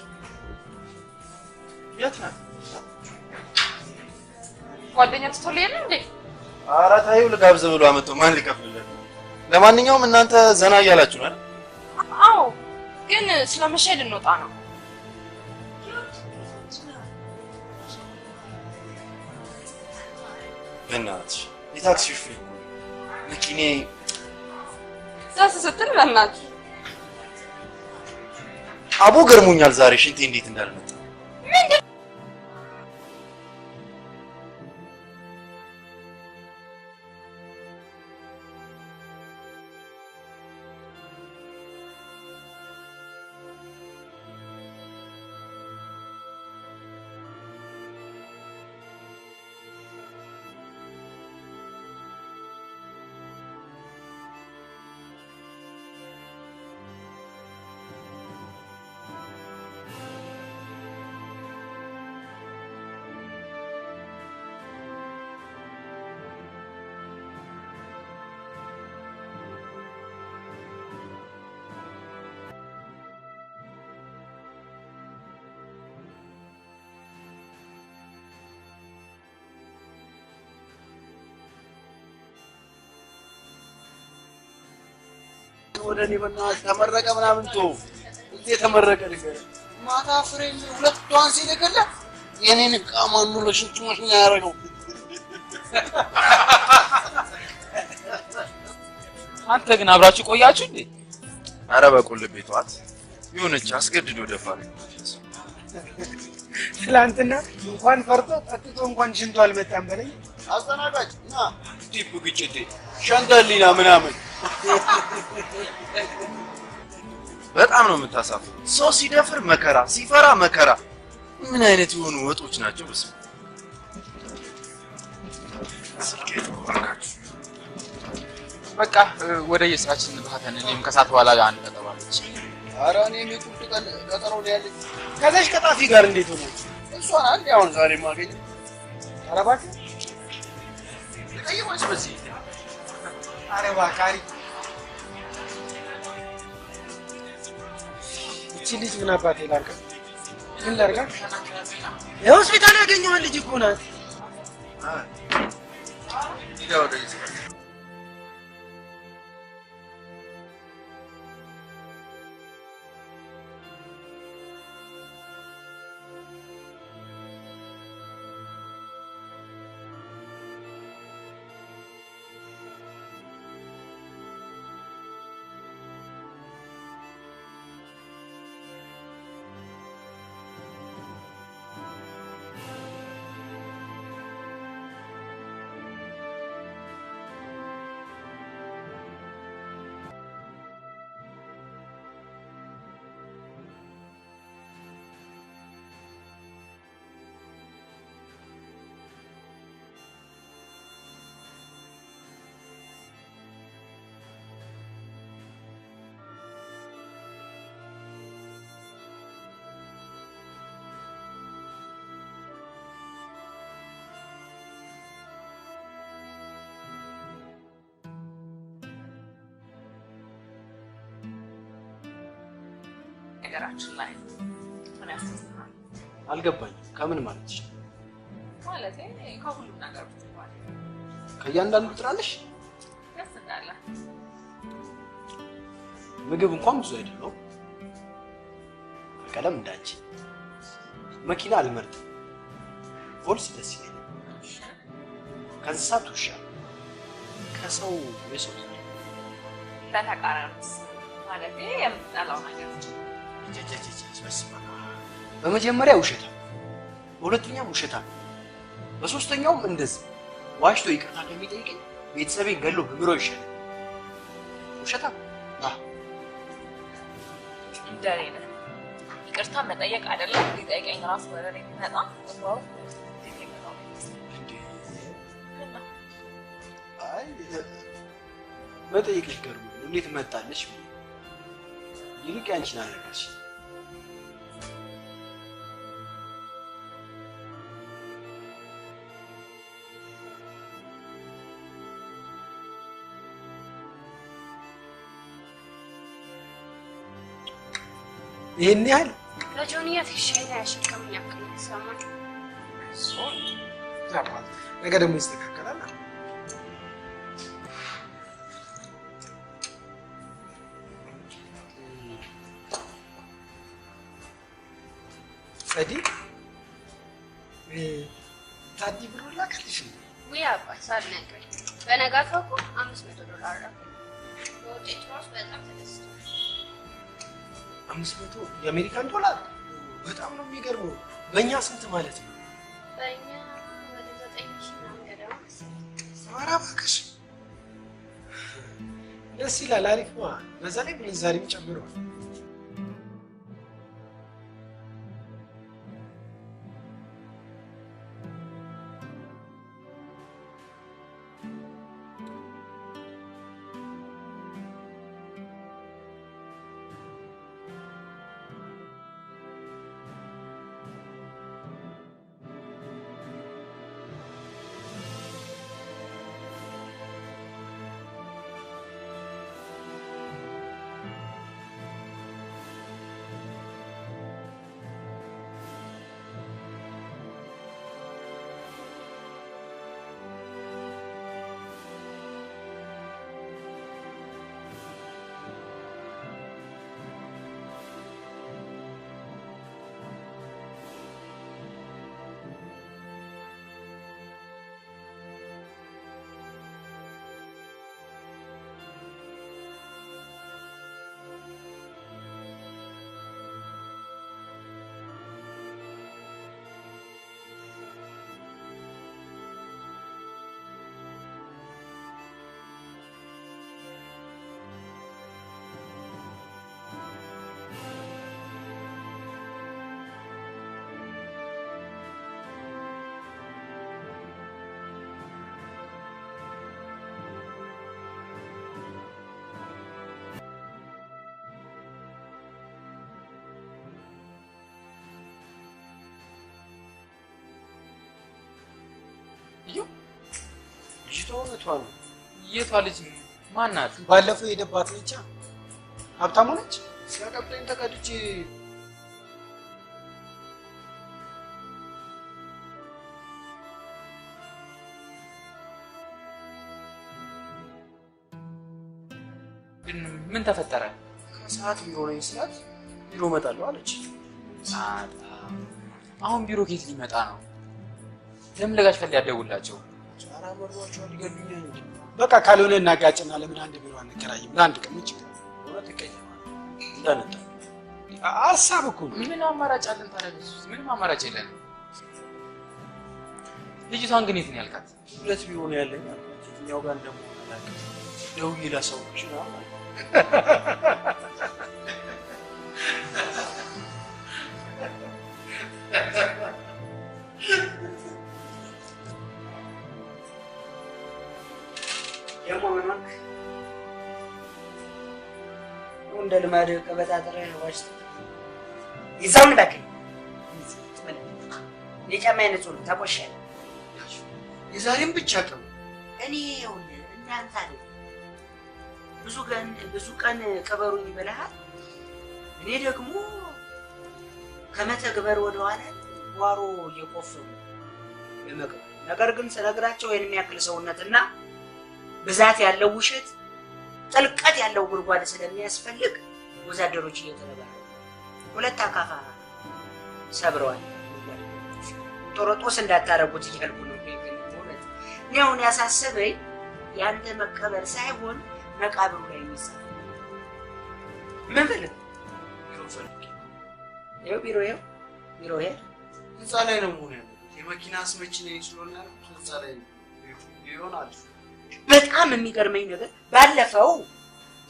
L: የት ነህ?
F: ጓደኛ ትቶልኝ እንዴ?
L: ኧረ ተይው፣ ልጋብዝ ብሎ አመጣው። ማን ሊከፍልልህ? ለማንኛውም እናንተ ዘና እያላችሁ ነው?
F: አዎ፣ ግን ስለመሸ ልንወጣ ነው።
L: በእናትሽ የታክሲ ሹፌር መኪኔ
F: ዛስ ስትል በእናትህ
L: አቦ ገርሞኛል ዛሬ ሽንቴ እንዴት እንዳልመጣ።
D: ወደ እኔ በእናትህ ተመረቀ ምናምን ተው። እዚህ የተመረቀ ነገር ማታ ፍሬም ሁለት ዷን ሲልክልህ የኔን ዕቃ ማን ነው ለሽንት ማሽኛ ያደረገው?
G: አንተ ግን አብራችሁ ቆያችሁ እንዴ?
L: ኧረ በቁልቤ ተዋት። ይሁንች አስገድዶ ደፋር።
K: ትላንትና እንኳን ፈርቶ ጠጥቶ እንኳን ሽንቱ አልመጣም በለኝ።
D: አስተናጋጅ ና ቲፕ ግጭቴ ሸንተሊና ምናምን
L: በጣም ነው የምታሳፍሩ። ሰው ሲደፍር መከራ፣ ሲፈራ መከራ። ምን አይነት የሆኑ ወጦች ናቸው? በስመ
G: በቃ ወደ የስራችን እንባታለን። እኔም ከሰዓት በኋላ አንድ ተጠባለች።
D: ኧረ እኔም የቁርጥ ቀን ቀጠሮ ነው ያለኝ ከዛች ቀጣፊ ጋር። እንዴት ሆነ? እሷን አንዴ አሁን ዛሬ ማገኘ። ኧረ እባክህ ልቀይር ወይስ በዚህ
K: አረ ባካሪ እቺ ልጅ ምን አባቴ ላርጋ? ምን ላርጋ? የሆስፒታል ያገኘዋል ልጅ እኮ ናት።
L: ያው
F: ነገራችን ላይ ምን ያስተምራል?
D: አልገባኝም። ከምን ማለት ነው?
F: ማለቴ ከሁሉም ነገር ብትባል
D: ከእያንዳንዱ ጥራለሽ?
F: ደስ እንዳለ
D: ምግብ እንኳን ብዙ አይደለም። ቀለም እንዳንቺ መኪና አልመርጥም። ፖሊስ ደስ ይለኛል። ከእንስሳት ውሻ፣ ከሰው የሰው
F: በተቃራኒስ ማለቴ የምትጠላው ነገር
D: በመጀመሪያ ውሸታም፣ በሁለተኛም ውሸታም፣ በሶስተኛውም እንደዚህ ዋሽቶ ይቅርታ ከሚጠይቀኝ ቤተሰቤን ገሎ ብምሮ ይሻላል። ውሸታም
F: እንደኔ ነህ። ይቅርታ መጠየቅ አይደለም ሊጠይቀኝ ራሱ ወደ እኔ የሚመጣ ዋው
D: አይ መጠየቅሽ ገርሞ እንዴት መጣለሽ? ይልቅ ያንቺን አደረጋሽ። ይሄን ያህል
I: ለጆንያ ትሽይና ያሽከም ያክል ሰማን
K: ነገ ደግሞ ይስተካከላል። ጸዲ ታዲ ብሎ ላከልሽ
I: ወይ አባት ሳልነግረኝ በነጋታው እኮ $500 አረፈ። በውጤቱ ራሱ በጣም ተደስቷል።
K: 500 የአሜሪካን ዶላር በጣም ነው የሚገርመው። በእኛ ስንት ማለት ነው?
I: በእኛ ወደ 9,000 ምናምን ገደማ መሰለኝ።
K: ኧረ እባክሽ ደስ ይላል። አሪፍ ነው። በዛ ላይ ምንዛሬም ጨምሯል።
D: ልጅቷ እውነቷን ነው።
G: የቷ ልጅ ማናት?
K: ባለፈው የደባት ነች። ሀብታሙ ነች።
D: ሲያቀብጠኝ ተቀድቼ
G: ግን ምን ተፈጠረ?
D: ከሰዓት ቢሮ ነኝ ስላት ቢሮ እመጣለሁ አለች።
G: አሁን ቢሮ ኬት ሊመጣ ነው? ለምን ለጋሽ ፈል ያደውላቸው?
D: ጫራ መርዷቸዋል፣ ይገሉኛል እንጂ።
K: በቃ ካልሆነ እናጋጭና ለምን አንድ ቢሮ አንከራይም? ለአንድ ቀን ምን ችግር አለ?
D: እውነት ይቀየማል። እንዳነጣ
K: ሀሳብ እኮ ነው።
G: ምን አማራጭ አለን ታዲያ? ምንም አማራጭ የለንም። ልጅቷን ግን የት ነው ያልካት?
D: ሁለት ቢሮ ነው ያለኝ አልኳት። የትኛው ጋር እንደምሆን አላውቅም። ደውዬ ላሳውቅሽ ነው አለ።
A: ደግሞ ምን ሆንክ? እንደ ልማድ ቀበጣጥረህ ዋሽተህ ይዛውን እባክህ። የጫማ አይነት ሁሉ ተቆሻለ።
D: የዛሬም ብቻ ቀን
A: እኔ ይኸውልህ እንዳንተ አይደለም። ብዙ ቀን ቀበሩኝ ብለሃል። እኔ ደግሞ ከመተግበር ወደኋላ ጓሮ እየቆፈሩ ለመቅበር ነገር ግን ስነግራቸው ይህን የሚያክል ሰውነትና ብዛት ያለው ውሸት ጥልቀት ያለው ጉድጓድ ስለሚያስፈልግ ወዛደሮች እየተረባረቡ ሁለት አካፋ ሰብረዋል። ጦሮጦስ እንዳታረጉት እያልኩ ነው። እውነት እኔ አሁን ያሳሰበኝ ያንተ መቀበር ሳይሆን መቃብሩ ላይ የሚጻፍ ምን ፈልግ ይኸው ቢሮ
D: ህንፃ ላይ ነው መሆን ያለበት። የመኪና አስመጪ ነኝ ስለሆነ ህንፃ ላይ ይሆናል።
A: በጣም የሚገርመኝ ነገር ባለፈው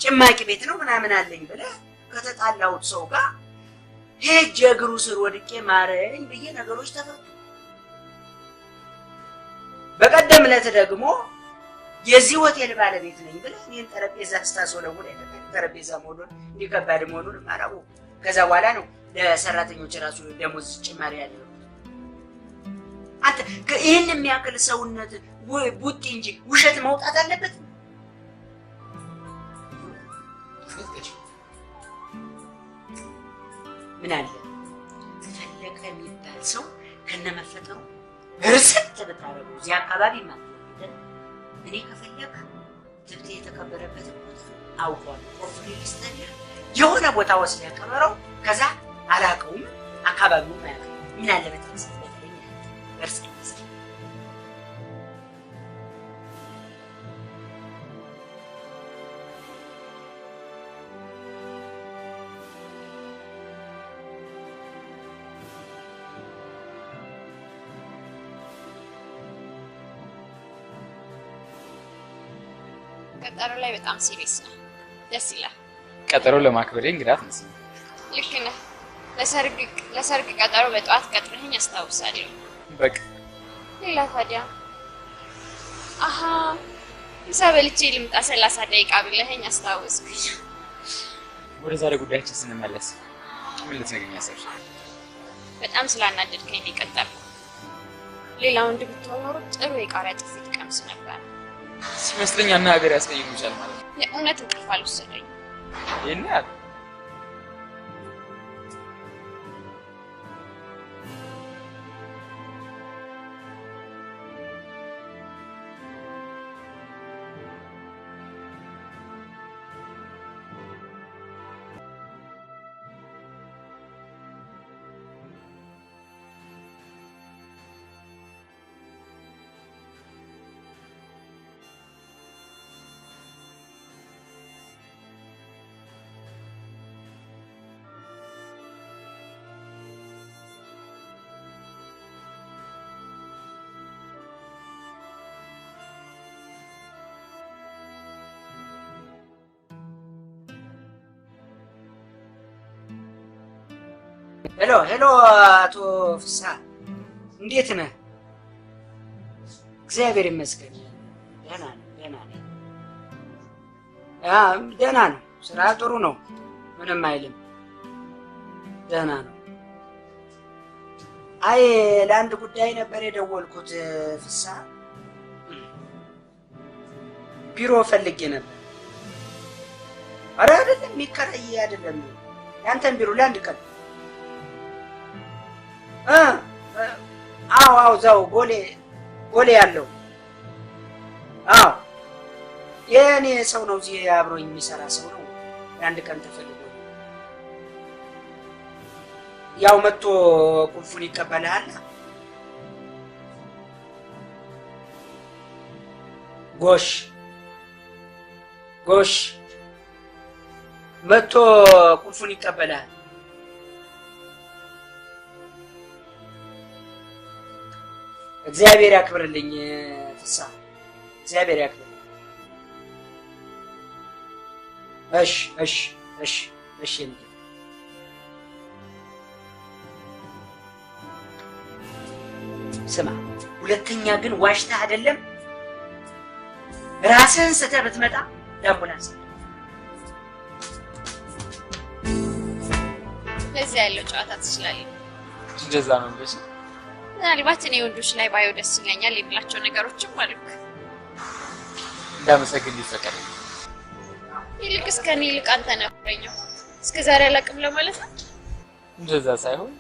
A: ጭማቂ ቤት ነው ምናምን አለኝ ብለህ ከተጣላሁት ሰው ጋር ሄጄ እግሩ ስር ወድቄ ማረኝ ብዬ ነገሮች ተፈቱ። በቀደም ዕለት ደግሞ የዚህ ሆቴል ባለቤት ነኝ ብለህ እኔን ጠረጴዛ ስታስወለውል ያለበት ጠረጴዛ መሆኑን እንዲህ ከባድ መሆኑን አላወኩም። ከዛ በኋላ ነው ለሰራተኞች ራሱ ደሞዝ ጭማሪ ያለው። አንተ ይህን የሚያክል ሰውነት ቡጢ እንጂ ውሸት መውጣት አለበት? ምን አለ ፈለቀ የሚባል ሰው ከነመፈጠሩ እርሰት ብታረጉ እዚህ አካባቢ ማለት እኔ ከፈለክ ትብቴ የተከበረበት ቦታ አውቋል። ቆፍሬ ልስጠኛ የሆነ ቦታ ወስደህ ቀበረው። ከዛ አላውቀውም አካባቢውም አያውቅም። ምን አለ በተመሰለ በተለይ እርስ
I: ቀጠሮ ላይ በጣም ሲሪየስ ነው። ደስ ይላል።
G: ቀጠሮ ለማክበሬ እንግዳ አትመስልም።
I: ልክ ነህ። ለሰርግ ቀጠሮ በጠዋት ቀጥረኸኝ አስታውሳለሁ።
G: በቃ
I: ሌላ ታዲያ አሃ ምሳ በልቼ ልምጣ 30 ደቂቃ ብለኸኝ አስታወስኩኝ።
G: ወደ ዛሬ ጉዳያችን ስንመለስ ምን ልትነግሪኝ አሰብሽ?
I: በጣም ስላናደድከኝ ነው የቀጠርኩት። ሌላ ወንድ ብትሆን ኖሮ ጥሩ የቃሪያ ጥፊ ትቀምስ ነበር።
G: ሲመስለኝ አናገር ያስቀይሙሻል ማለት ነው።
I: የእውነት እንቅልፍ አልወሰደኝ።
G: ይሄን ያህል
A: ሄሎ አቶ ፍስሐ እንዴት ነህ? እግዚአብሔር ይመስገን ደህና ነኝ። ደህና ነው። ስራ ጥሩ ነው። ምንም አይልም። ደህና ነው። አይ ለአንድ ጉዳይ ነበር የደወልኩት ፍስሐ። ቢሮ ፈልጌ ነበር። ኧረ አይደለም የሚከራይ አይደለም ያንተን ቢሮ ለአንድ ቀን አዎ እዛው ጎሌ ያለው አዎ የኔ ሰው ነው እዚህ አብሮኝ የሚሰራ ሰው ነው ለአንድ ቀን ተፈልጎ ያው መጥቶ ቁልፉን ይቀበላል ጎሽ መጥቶ ቁልፉን ይቀበላል እግዚአብሔር ያክብርልኝ ፍሳ እግዚአብሔር ያክብር እሺ ስማ ሁለተኛ ግን ዋሽታ አይደለም ራስህን ስተህ ብትመጣ ለአምቡላንስ
I: ለዚህ ያለው ጨዋታ ትችላለህ
G: እንደዛ ነው ብለሽ
I: ምናልባት እኔ ወንዶች ላይ ባየው ደስ ይለኛል የሚላቸው ነገሮችም አሉክ
G: እንዳመሰግን ይፈቀድ
I: ይልቅስ ከኔ ይልቅ አንተ ነፍረኛው እስከ ዛሬ አላውቅም ለማለት ነው
G: እንደዛ ሳይሆን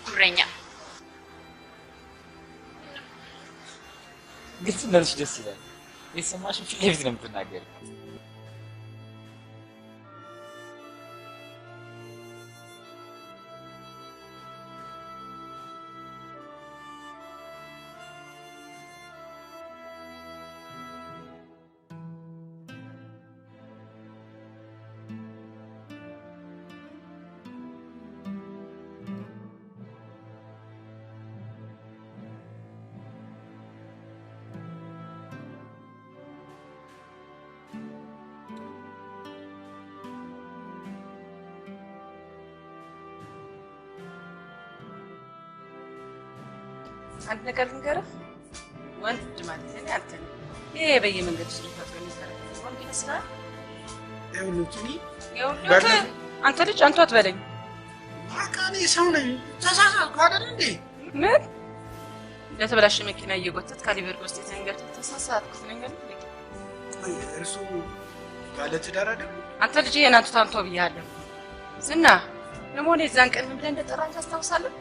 I: ጉረኛ
G: ግልጽ ነሽ ደስ ይላል የሰማሽ ፊት ለፊት ነው የምትናገር
F: አንድ ነገር ልንገርህ ወንድ ማለት እኔ አንተ ነህ ይሄ በየመንገዱ ስለፈጥሮ የሚሰራ ወንድ ይመስላል ይኸውልህ አንተ ልጅ አንተ አትበለኝ
K: አቃኔ ሰው ነኝ ተሳሳትኩ አይደል እንዴ
F: ምን ለተበላሸ መኪና እየጎተት ካሊበር ውስጥ የተንገርተ ተሳሳትኩ ነገር
K: እርሱ ባለ ትዳር አይደል
F: አንተ ልጅ የናንተ ታንቶ ብያለሁ ዝና ለሞኔ ዛን ቀን ምን ብለህ እንደጠራኝ ታስታውሳለህ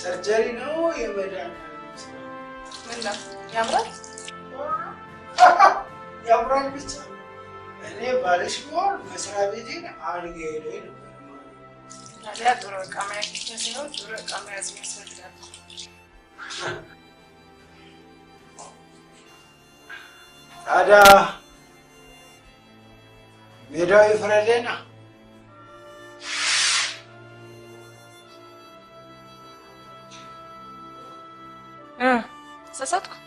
K: ሰርጀሪ ነው የመዳን
F: ምንላ ያምራል
K: ያምራል ብቻ እኔ ባለሽ ቢሆን መስሪያ ቤቴን አልጌ ሄደኝ ነበር
F: ታዲያ ጥሩ ዕቃ መያዝ ብቻ ሳይሆን ጥሩ ዕቃ መያዝ ያስፈልጋል
K: ታዲያ ሜዳው ይፍረደና
F: ተሳሳትኩ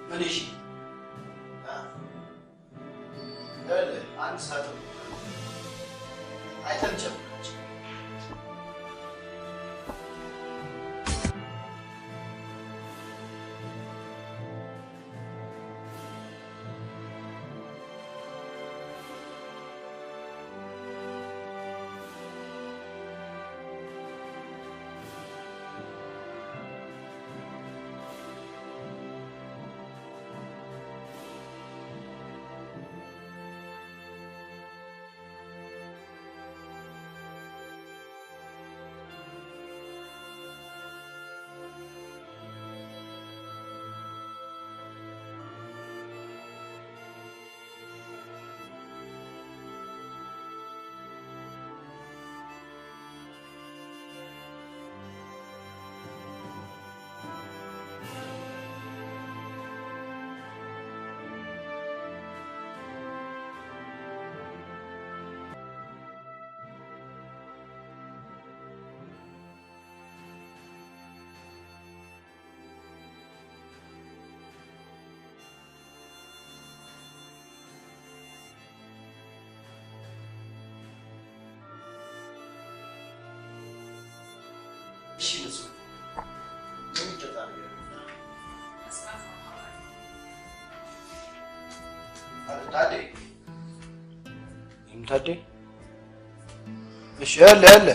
D: منيش لا عن ساتو هاي تنجم እሺ ንሱ ምን ይጠጣል? ታዴ ታዴ እሺ ያለ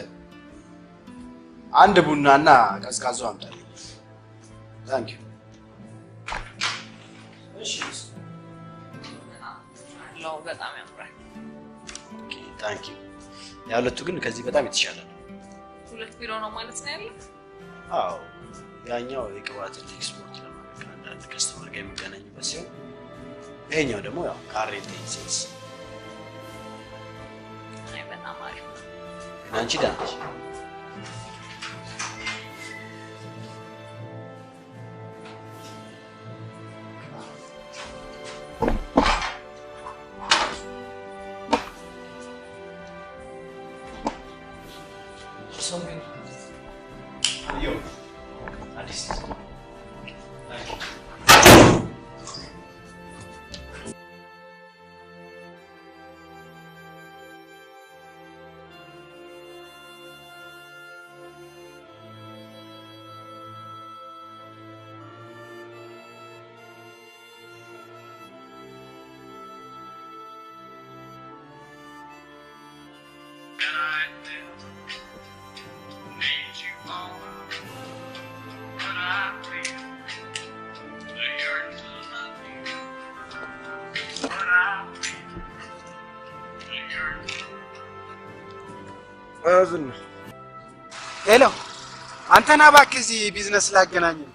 D: አንድ ቡናና ቀዝቃዛው አምጣልኝ። ታንክ ዩ። እሺ
F: ነው በጣም ያምራል።
D: ኦኬ ታንክ ዩ። ያለቱ ግን ከዚህ በጣም የተሻለ ነው።
F: 2 ቢሮ ነው ማለት ነው ያለው?
D: አዎ ያኛው የቅባት ኤክስፖርት ለማድረግ አንዳንድ ከስተመር ጋር የሚገናኝበት ሲሆን ይሄኛው ደግሞ ያው ካሬት ሴልስ።
F: አይ በጣም አሪፍ ነው።
D: አንቺ ደህና ነሽ?
K: ሄሎ አንተና እባክህ እዚህ ቢዝነስ ላገናኝ ነው።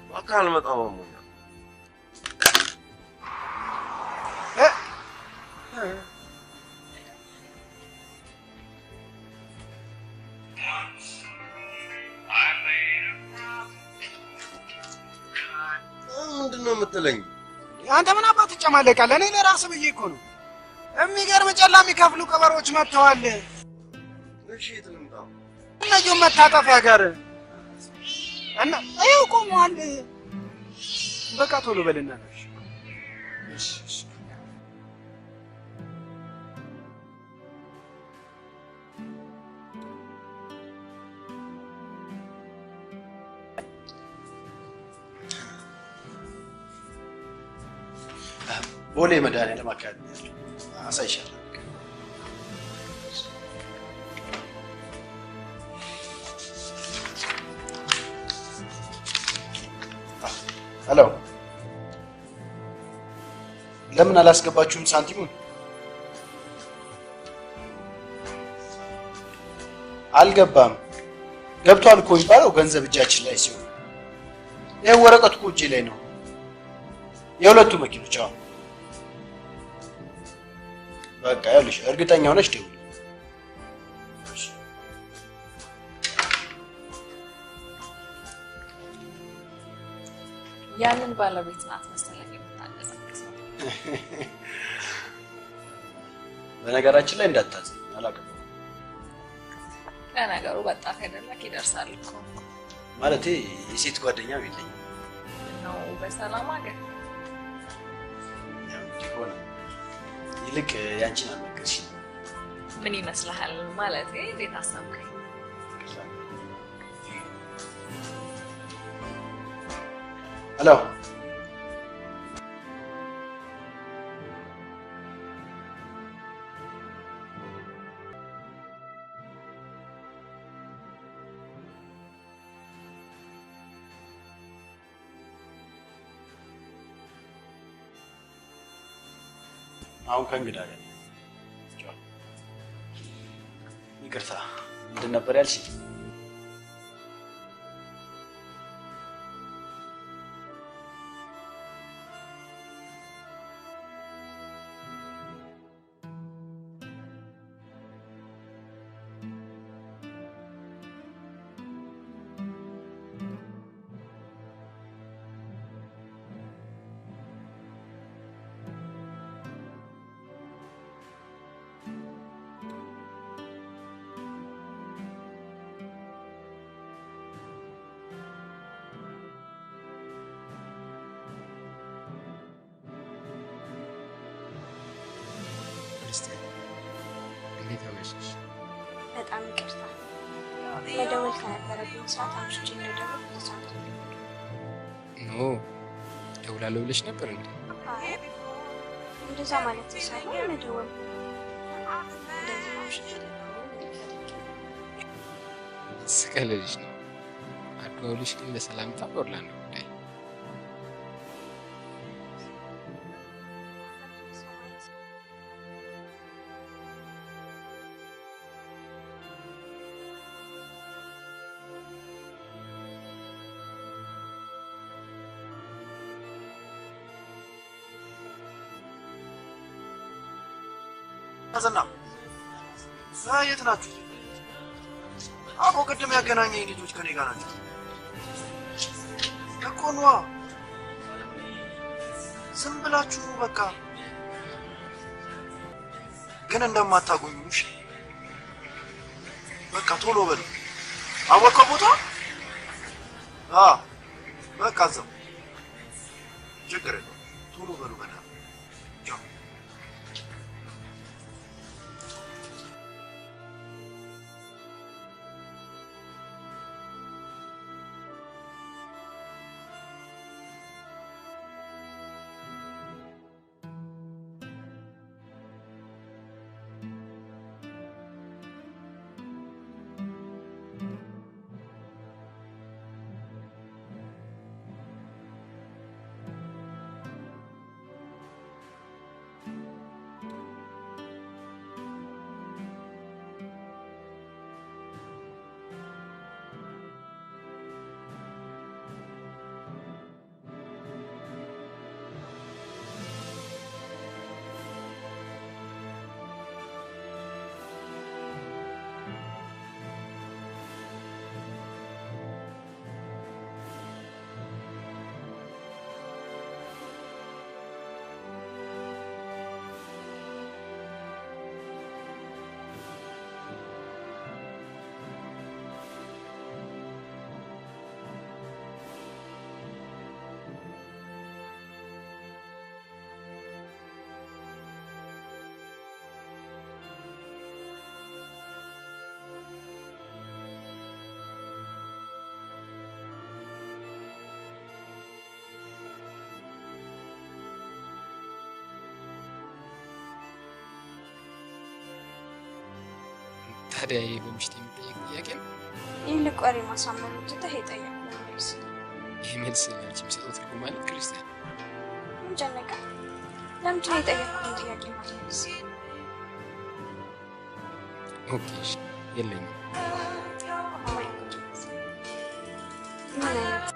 H: እባክህ አልመጣም አሞኛል። ምንድን ነው የምትለኝ?
K: አንተ ምን አባት ትጨማለቃለህ? እኔ ለራስህ ብዬ እኮ ነው። የሚገርም ጨላ የሚከፍሉ ቀበሮች መጥተዋል።
H: እሺ የት ልምጣ?
K: እነዚህም መታጠፊያ ጋር እና ይኸው ቆመዋል። በቃ ቶሎ በልና ነው። እሺ እሺ
D: ቦሌ መድኃኒዓለም አካባቢ አሳይሻለሁ። ሄሎ ለምን አላስገባችሁም ሳንቲሙን? አልገባም። ገብቷል እኮ የሚባለው ገንዘብ እጃችን ላይ ሲሆን፣ ይሄ ወረቀቱ እኮ እጄ ላይ ነው። የሁለቱ መኪኖች አሁን በቃ ያልሽ እርግጠኛ ሆነሽ ደውል።
F: ያንን ባለቤት ናት መሰለኝ የምታንቀሳቀስ።
D: በነገራችን ላይ እንዳታዝኝ አላውቅም።
F: ለነገሩ ወጣት አይደለክ ይደርሳል እኮ።
D: ማለቴ የሴት ጓደኛም የለኝም
F: ነው። በሰላም አገር
D: ሆነ። ይልቅ ያንቺን አልነገርሽኝ።
F: ምን ይመስልሃል? ማለቴ እንዴት አሰብከኝ?
D: ሄሎ አሁን ከእንግዳ ጋር ይቅርታ፣ ምንድን ነበር ያልሽኝ?
I: በጣም ይቅርታ። መደወል ከነበረብኝ ሰዓት አምሽቼ እንደደወልኩ ተሰምቶኝ።
M: ኖ ደውላለሁ ብለሽ ነበር እንዴ?
I: አይ እንደዛ ማለት ሳይሆን መደወል እንደዚህ አምሽቼ
M: ስቀልልሽ ነው። አደዋውልሽ ግን ለሰላምታ በኦርላንዶ ጉዳይ።
L: አዘና የት ናችሁ? አቦ ቅድም ያገናኘኝ ልጆች ከኔ ጋር ናቸው እኮ ነዋ። ዝም ብላችሁ በቃ ግን እንደማታጎኙ። እሺ በቃ ቶሎ በሉ። አወቀው ቦታ በቃ እዛው ችግር የለውም። ቶሎ በሉ በላ
M: ታዲያ ይሄ በምሽት የሚጠየቅ ጥያቄ ነው?
I: ይልቅ ወሬ ማሳመኑ ትተህ የጠየቅነው መልስ።
M: ይሄ መልስ ለአንቺ የሚሰጠው ትርጉም ማለት ክርስቲያን
I: ምን ጨነቀ? ለምንድን ነው የጠየቅኩህን ጥያቄ ማትመልስ?
M: ኦኬ እሺ፣ የለኝም።
I: ምን አይነት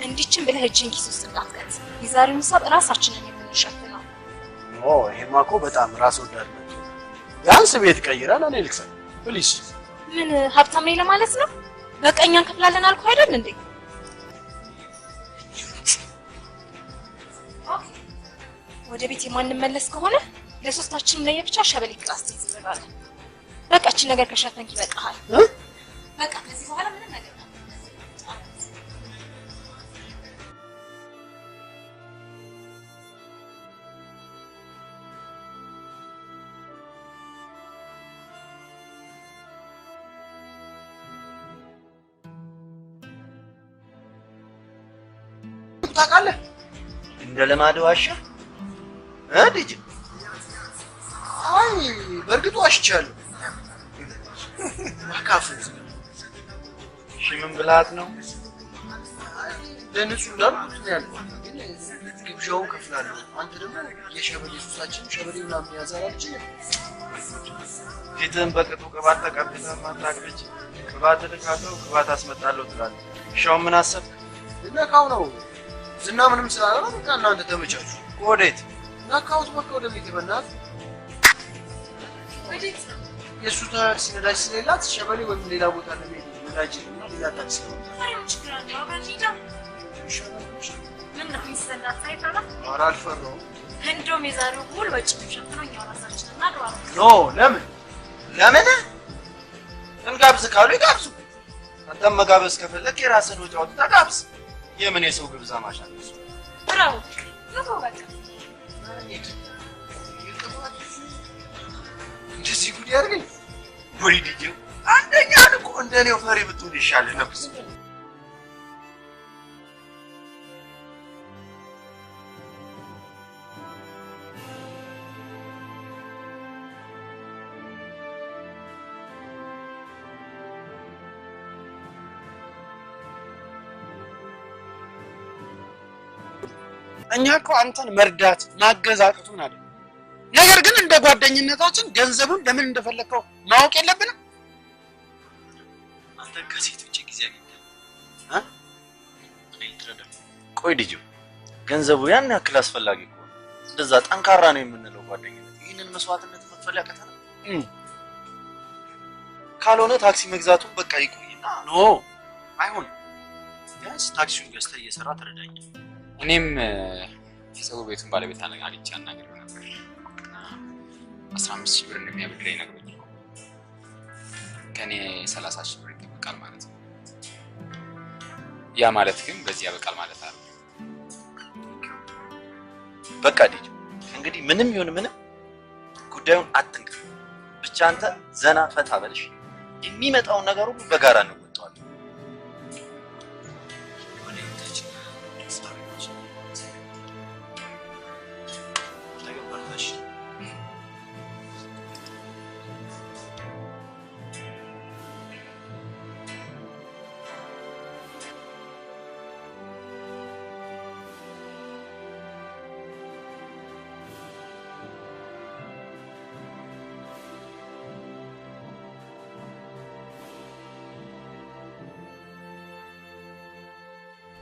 N: እንዲችን ብለህ እጅን ኪስ ውስጥ እንዳትከት። የዛሬውን ሂሳብ እራሳችንን የምንሸፍነው።
D: ይሄማ እኮ በጣም ራስ ወዳድ ነው። ቢያንስ ቤት ቀይረን እኔ ልክሰል ፕሊዝ።
N: ምን ሀብታም ነኝ ለማለት ነው? በቀኛ እንከፍላለን አልኩ አይደል እንዴ? ወደ ቤት የማንመለስ ከሆነ ለሶስታችንም ለየብቻ ሸበሌ ክላስ ትይዝልናለን። በቃ እቺ ነገር ከሸፈንክ ይበቃሃል። በቃ ከዚህ በኋላ ምንም ነገር
D: ታውቃለህ
L: እንደ ለማድ ዋሻ ልጅ
D: አይ በእርግጥ ዋሽቻለሁ። ማካፍ
L: እሺ ምን ብላት ነው?
D: ለነሱ እንዳልኩት ነው ያለው። ግን ግብዣውን ከፍላለሁ። አንተ ደግሞ የሸበሌ ሱሳችን ሸበሌ ምናምን ያዛራች
L: ፊትህን በቅጡ ቅባት ተቀብተህ ማታቅልጅ ቅባት ልካለው ቅባት አስመጣለሁ ትላለህ። ሻው ምን አሰብክ?
D: ልነካው ነው ዝና ምንም ስላለ በቃ እናንተ ተመቻቹ።
L: ወዴት
D: ነካውት? በቃ ወደ ቤት በእናትህ።
N: ወዴት?
D: የእሱ ታክሲ ነዳጅ ስለሌላት ሸበሌ ወይም ሌላ ቦታ ለመሄድ ነዳጅ እና ሌላ ታክሲ ነው።
N: ችግር አለው አብረን ሂዳ። ምን ነው ሚስተናት አይፈራ?
D: ኧረ አልፈራሁም።
N: እንደውም የዛሬው ሁሉ ወጪ ሸፍነው እኛው ራሳችን እናግባ።
L: ኖ ለምን እንጋብዝ ካሉ ይጋብዙ። አንተም መጋበዝ ከፈለክ የራስን ወጪ አውጥተህ ጋብዝ። የምን የሰው ግብዣ ማሻል ነው?
N: ብራው ነው በቃ
D: እንደዚህ ጉድ ያርገኝ
L: ወይ ልጅ አንደኛ እኮ እንደኔው ፈሪ ብትሆን ይሻል ነበር።
K: እኛ እኮ አንተን መርዳት ማገዝ አቅቶን አይደል? ነገር ግን እንደ ጓደኝነታችን ገንዘቡን ለምን እንደፈለከው ማወቅ የለብንም?
L: አንተ ከሴት ውጭ ጊዜ አግኝተህ ቆይ ልጅ ገንዘቡ ያን ያክል አስፈላጊ እኮ እንደዛ ጠንካራ ነው የምንለው ጓደኝነት ይህንን መስዋዕትነት መክፈል ያቀተና ካልሆነ ታክሲ መግዛቱን በቃ ይቆይና
G: ኖ አይሆን
L: ቢያንስ ታክሲውን ገዝተህ እየሰራ ትረዳኝ።
G: እኔም የፀጉር ቤቱን ባለቤት አግኝቼ አናግሬው ነበር። 15 ሺህ ብር እንደሚያበድረኝ ነግሮኛል። ከኔ 30 ሺህ ብር ይጠበቃል ማለት ነው። ያ ማለት ግን በዚህ ያበቃል ማለት አይደለም።
L: በቃ ልጅ እንግዲህ ምንም ይሁን ምንም ጉዳዩን አትንክ። ብቻ አንተ ዘና ፈታ በልሽ። የሚመጣውን ነገር ሁሉ በጋራ ነው ወጣዋለን።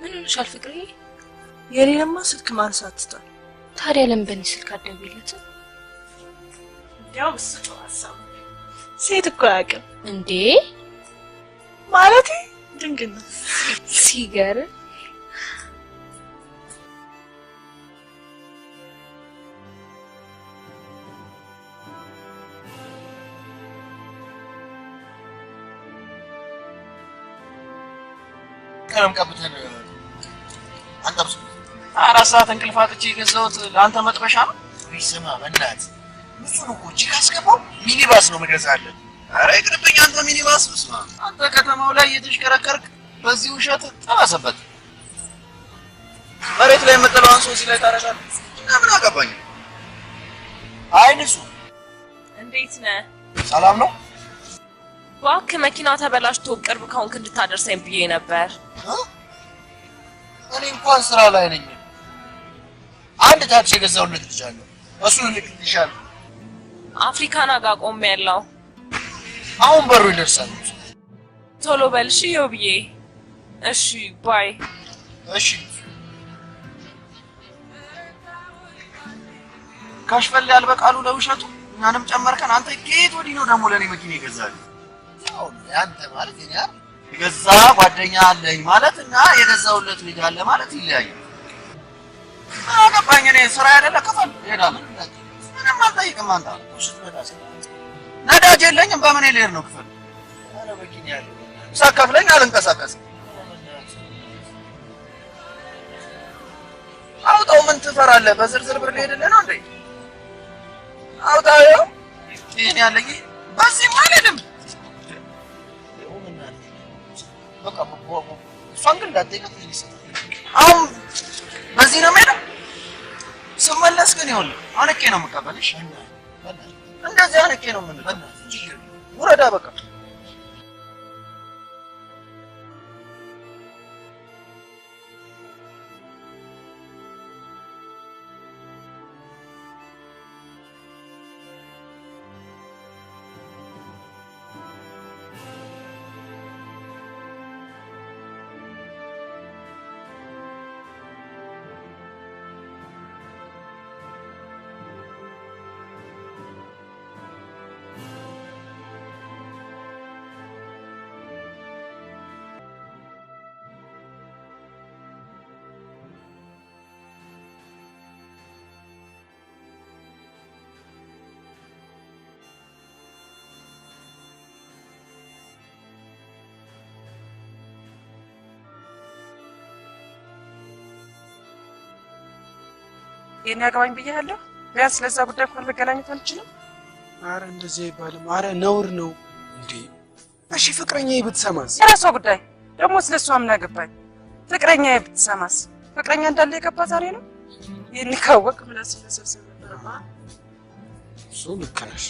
J: ምን ሆነሻል ፍቅሬ? የኔንማ ስልክ ማንሳት ትቷል።
N: ታዲያ ለምን በእኔ ስልክ አትደውይለትም?
J: ያው እሱ ጨዋ ሀሳብ ሴት እኮ አያውቅም
N: እንዴ?
J: ማለቴ ድንግል ነው።
N: ሲገርም
D: ቀለም ቀብተን አንጠብስ
K: 4 ሰዓት እንቅልፍ አጥቼ የገዛሁት ለአንተ መጥበሻ ነው?
D: ይስማ በእናትህ እሱን እኮ እጅ ካስገባው ሚኒባስ ነው መገዛለን።
L: ኧረ ይቅርብኝ አንተ ሚኒባስ ብስማ
K: አንተ ከተማው ላይ እየተሽከረከርክ በዚህ ውሸት ጠባሰበት።
L: መሬት ላይ የምጥለዋን ሶሲ ላይ ታረጋለህ። እና ምን አገባኝ?
D: አይንሱ
F: እንዴት ነህ?
D: ሰላም ነው?
F: እባክህ መኪናው ተበላሽቶ ቅርብ ከሆንክ እንድታደርሰኝ ብዬ ነበር።
D: እኔ እንኳን ስራ ላይ ነኝ። አንድ ታክሲ የገዛሁለት ልጅ አለ። እሱን ልክልሻለሁ።
F: አፍሪካና ጋር ቆሜያለሁ።
D: አሁን በሩ ይደርሳል።
F: ቶሎ በል እሺ ዮብዬ። እሺ ባይ።
D: እሺ
K: ካሽፈል ያልበቃሉ ለውሸቱ
L: እኛንም ጨመርከን። አንተ ከየት ወዲህ ነው ደግሞ ለኔ መኪና ይገዛል?
D: ያው ያንተ ማለት እኔ አይደል
L: የገዛ ጓደኛ አለኝ ማለት እና የገዛውለት ልጅ አለ ማለት ይለያያል። አገባኝ። እኔ ስራ አይደለ ከፈል ሄዳለሁ። ምንም አልጠይቅም። አንተ ነዳጅ የለኝም። በምን ልሄድ ነው ክፈል?
D: ኧረ መኪና ያለው
L: ሳከፍለኝ አልንቀሳቀስም። አውጣው። ምን ትፈራለህ? በዝርዝር ብር ልሄድልህ ነው እንዴ? አውጣው። ይሄን ያለኝ በዚህ ማለንም
D: በቃ እሷን ግን እንዳትጠይቃት ይሰጣል።
L: አሁን በዚህ ነው የምሄደው። ስመለስ ግን ይኸውልህ አንቄ ነው የምቀበልሽ። እንደዚህ አንቄ ነው የምንለው። ውረዳ በቃ
K: ይሄን ያገባኝ ብያለሁ። ቢያንስ ለዛ ጉዳይ እንኳን መገናኘት አንችልም። አረ እንደዚህ አይባልም። አረ ነውር ነው እንዴ! እሺ ፍቅረኛዬ ብትሰማስ? የራሷ ጉዳይ። ደግሞ ስለሷ ምን አገባኝ? ፍቅረኛዬ ብትሰማስ? ፍቅረኛ እንዳለ የገባ ዛሬ ነው። ይሄን ካወቅ ምን አስፈሰሰ ነበርማ። እሱ ልክ ነሽ።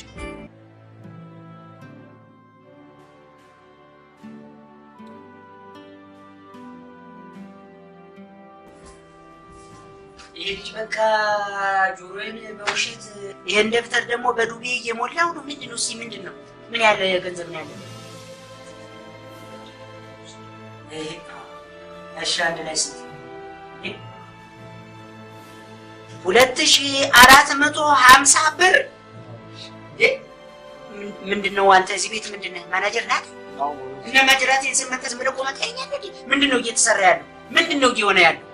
A: ይሄ ልጅ በቃ ጆሮዬን በውሸት ይሄን ደብተር ደግሞ በዱቤ እየሞላው ነው። ምንድን ነው? እስኪ ምንድን ነው? ምን ያለ ገንዘብ ነው ያለው? እሺ አንድ ላይ ስንት? 2450 ብር። ምንድን ነው አንተ እዚህ ቤት ምንድን ነህ? ማናጀር ናት? እና ማጅራት የዘመተ ዝም ብለህ ቆመህ ታየኛለህ? ምንድን ነው እየተሰራ ያለው? ምንድን ነው እየሆነ ያለው?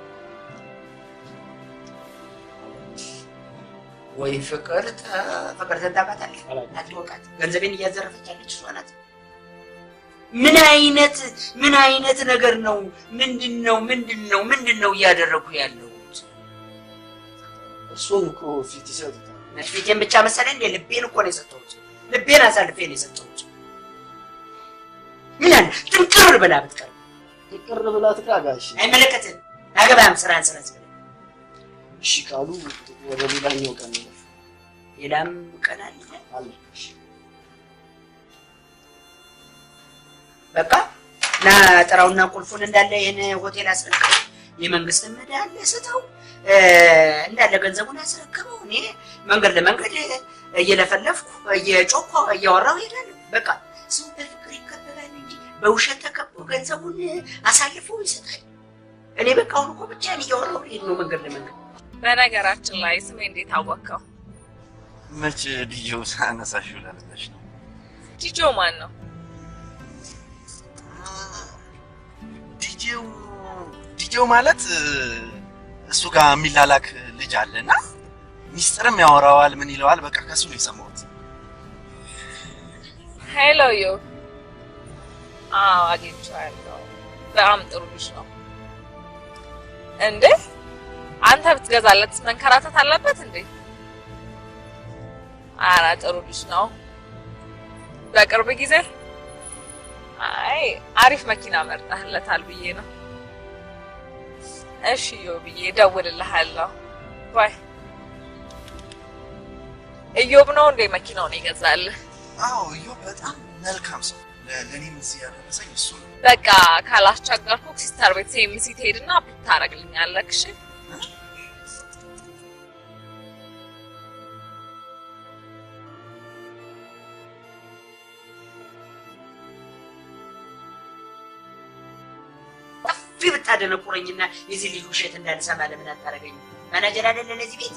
A: ወይ ፍቅርት ታውቃታለህ? አትወቃት። ገንዘቤን እያዘረፈች ያለች እሷ ናት። ምን አይነት ነገር ነው? ምንድን ነው እያደረኩ ያለሁት?
D: እሱን እኮ ፊት ይሰጡታል።
A: ፊቴን ብቻ መሰለህ እንዴ? ልቤን እኮ ነው የሰጠሁት። ልቤን አሳልፌ ነው የሰጠሁት። ምን አለ ጥንቅር ብላ ብትቀር?
D: ጥንቅር ብላ ትቃጋሽ።
A: አይመለከትህም። አገባህም። ስራህን ስራ።
D: እሺ ቃሉ ወደ ሌላኛው ቀን ነው።
A: ሌላም ቀን አለ። በቃ ና ጥራውና ቁልፉን እንዳለ ይሄን ሆቴል አስረክበው። የመንግስት ምዳ አለ ስተው እንዳለ ገንዘቡን አስረክበው። እኔ መንገድ ለመንገድ እየለፈለፍኩ እየጮኩ እያወራሁ እሄዳለሁ። በቃ ሰው በፍቅር ይከበባል እንጂ በውሸት ተከቦ ገንዘቡን አሳልፎ ይሰጣል። እኔ በቃ አሁን እኮ ብቻዬን እያወራሁ እሄድ ነው መንገድ ለመንገድ።
F: በነገራችን ላይ ስሜ እንዴት አወቀው?
L: መች ዲጆው ሳነሳሽው ለለሽ ነው።
F: ዲጆ ማን ነው?
L: ዲጆው ማለት እሱ ጋር የሚላላክ ልጅ አለና ሚስጥርም ያወራዋል። ምን ይለዋል? በቃ ከሱ ነው የሰማሁት።
F: ሄሎ ዮ አግኝቼዋለሁ። በጣም ጥሩ ልጅ ነው። እንዴ አንተ ብትገዛለት መንከራተት አለበት እንዴ? ኧረ ጥሩ ልጅ ነው። በቅርብ ጊዜ አይ አሪፍ መኪና መርጠህለታል ብዬ ነው። እሺ ዮ ብዬ እደውልልሃለሁ። ባይ። እዮብ ነው እንዴ መኪናውን ይገዛልህ?
L: አዎ እዮብ በጣም መልካም ሰው። ለኔም እዚህ ያደረሰኝ እሱ ነው።
F: በቃ ካላስቸገርኩ ሲስተር ቤት ሴምሲ ትሄድና ብታረግልኛለህ። እሺ
A: ብታደነቁረኝና የዚህ ልጅ ውሸት እንዳልሰማ ለምን አታረገኝ? ማናጀር አይደለ ለዚህ ቤት?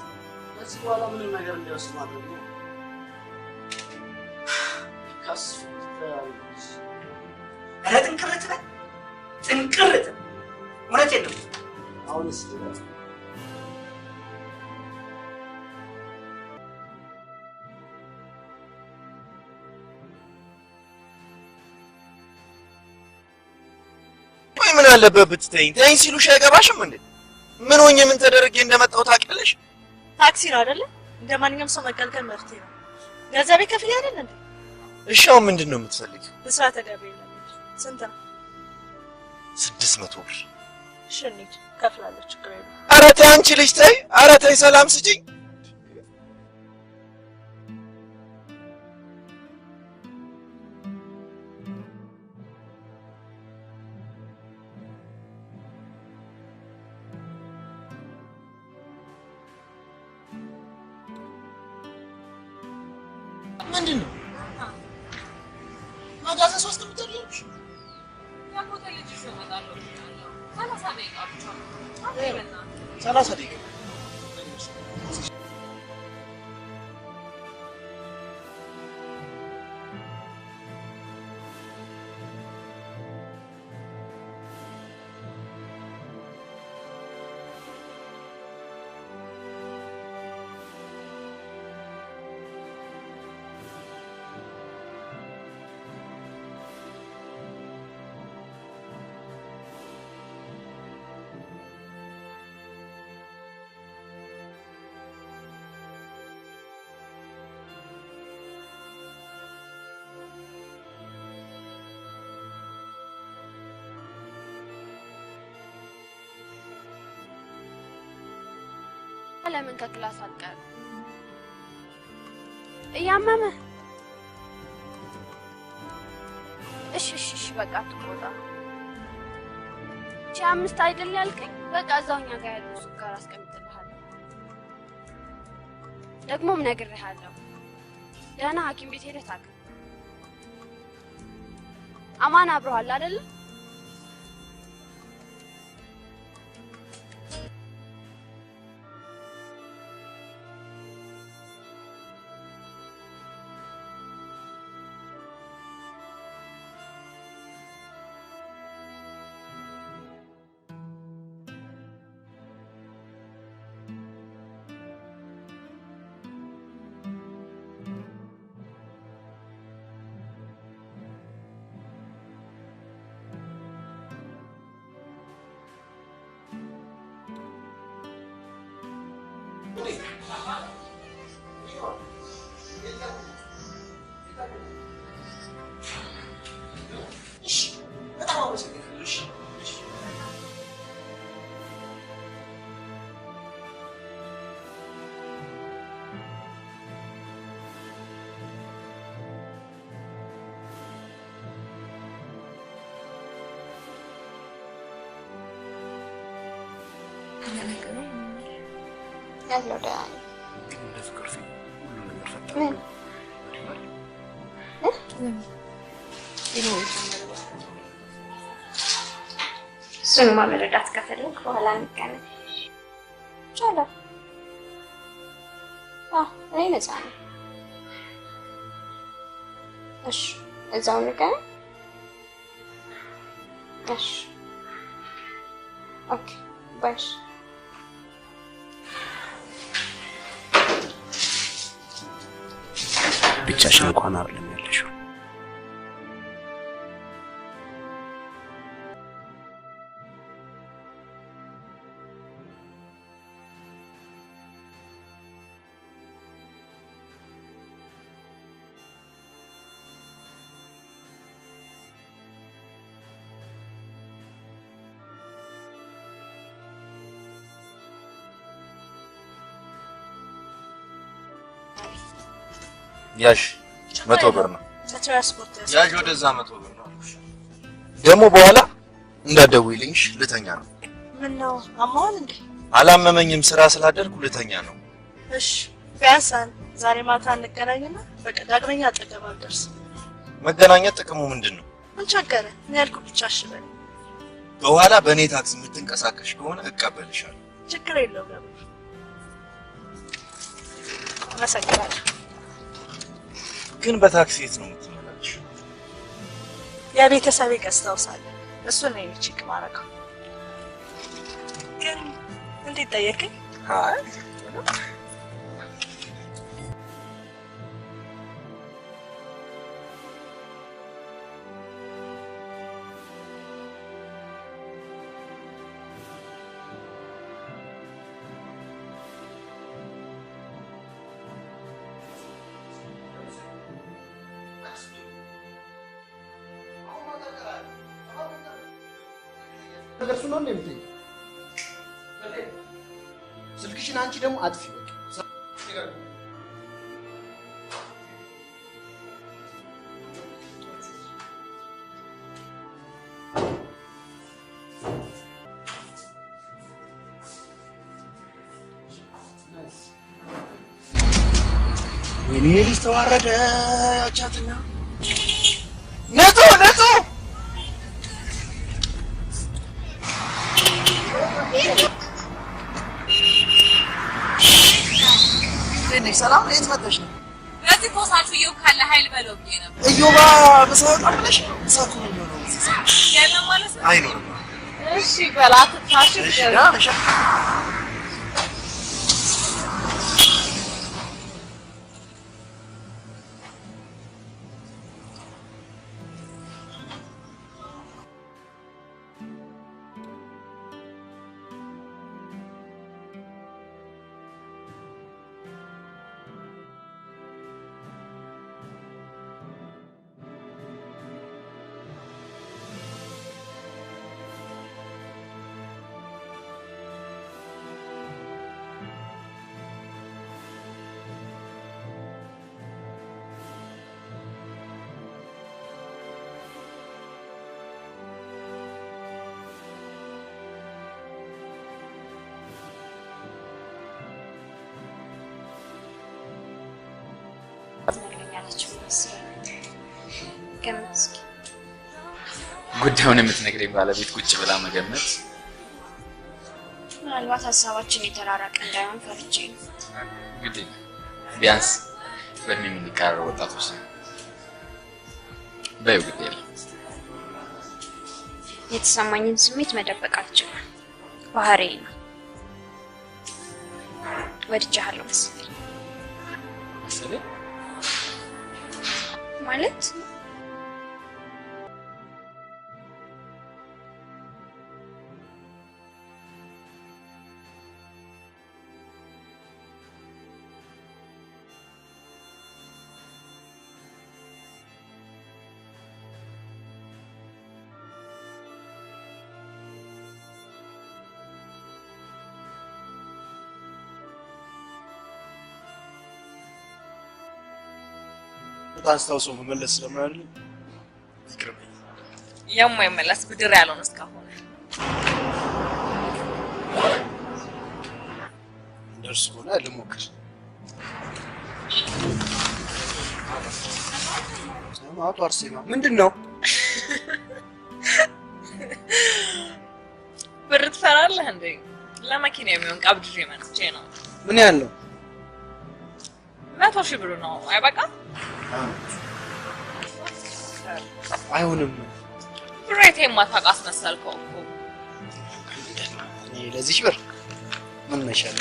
D: ከዚህ በኋላ ምንም ነገር እንዳይወስድ ማድረግ ነው። ቀስ ትላለች።
A: ኧረ ጥንቅርት በል ጥንቅርት። እውነቴን ነው።
D: አሁንስ ትበል
L: ምን አለበት ብትተኝ? ተይኝ ሲሉሽ አይገባሽም እንዴ? ምን ሆኜ ምን ተደረገ እንደመጣው ታውቂያለሽ?
J: ታክሲ ነው አይደለ? እንደማንኛውም ሰው መገልገል መፍትሄ ነው። ገንዘብ ከፍዬ አይደል እንዴ?
L: እሺ አሁን ምንድን ነው የምትፈልጊው?
J: ብስራት ገቢ የለም። ስንት ነው?
L: 600 ብር።
J: እሺ እንሂድ፣ ከፍላለሁ፣ ችግር የለም።
L: ኧረ ተይ አንቺ ልጅ ተይ። ኧረ ተይ ሰላም ስጪኝ።
D: ምንድን ነው መጋዘን 3 ብቻ ልጅ
F: ያቆተ ልጅ ይሰማታለሁ። 30 ደቂቃ ብቻ ነው።
D: 30 ደቂቃ
I: ለምን ከክላስ አልቀር? እያመመህ? እሺ በቃ ትቆጣ። ቺ 5 አይደል ያልከኝ? በቃ እዛውኛ ጋር ያለው ሱቅ ጋር አስቀምጥልሃለሁ። ደግሞም ነግሬሃለሁ፣ ደህና ሐኪም ቤት ሄደህ ታከም። አማን አብሮሃል አይደል? ያለው ዳይ
D: ግን እንደ ፍቅር ፊልም ሁሉ ነገር ፈጣን
I: እሱንማ መረዳት ከፈለግ በኋላ እንገናኝ። ቻላ እኔ ነፃ ነኝ። እሺ እዛው እንገናኝ። እሺ ኦኬ ባይ።
D: ብቻሽን እንኳን አይደለም ያለሽው።
L: ያሽ 100 ብር ነው።
J: ለትራንስፖርት
L: ያሽ ወደዛ 100 ብር ነው። ደግሞ በኋላ እንዳትደውይልኝ ልተኛ ነው።
J: ምን ነው አማን እንዴ?
L: አላመመኝም፣ ስራ ስላደርኩ ልተኛ ነው።
J: እሺ ቢያንስ ዛሬ ማታ እንገናኝና በቃ ዳግመኛ አጠገብ አልደርስ።
L: መገናኘት ጥቅሙ ምንድን ነው?
J: ምን ቸገረ? እኔ ያልኩህ ብቻ እሺ በል።
L: በኋላ በእኔ ታክሲ የምትንቀሳቀሽ ከሆነ እቀበልሻለሁ።
J: ችግር የለውም ገቡ። አመሰግናለሁ።
L: ግን በታክሲ የት ነው የምትመላለሽ?
J: የቤተሰቤ ገዝተውሳል እሱን ነው ቼክ ማረከው ግን እንዴት ጠየቀኝ
K: አይ
D: ነገርሱ ነው እንደምትይ ስልክሽን አንቺ ደግሞ አጥፊ በቃ
K: ወይኔ ልጅ ተዋረደ ያቻትና ነቶ ሰላም የት መጣሽ ነው?
F: ለዚህ ኮሳችሁ ይው ካለ ኃይል በለው ብዬ ነበር።
K: እዮባ በሰው ቀምለሽ ሰዓቱ ነው ነው
F: ያለ ማለት ነው።
K: አይኖርም።
F: እሺ በላት ታሽ
K: እሺ ዳሽ
G: ጉዳዩን የምትነግረኝ ባለቤት ቁጭ ብላ መገመት
I: ምናልባት ሀሳባችን የተራራቀ እንዳይሆን ፈርቼ ነው።
G: እንግዲህ ቢያንስ በእድሜ የምንቀራረብ ወጣቶች ነን። በይው ግድ የለም።
I: የተሰማኝን ስሜት መደበቅ አልችልም። ባህሪዬ ነው። ወድጄሃለሁ መሰለኝ ማለት
K: ታስታውሶ መመለስ ስለማይል ይቅርብኝ።
F: የማይመለስ ብድር ያለው ነው እስካሁን
K: እንደርሱ ሆነ ልሞክር።
D: አቶ አርሴማ ምንድነው?
F: ብር ትፈራለህ እንዴ? ለመኪና የሚሆን ቀብድሬ መጥቼ ነው።
D: ምን ያለው?
F: 100,000 ብር ነው። አይበቃም?
D: አይሆንም።
F: ብሬቴ ማታቃስ መሰልከው እኮ።
D: እኔ ለዚህ ብር ምን ነሻል?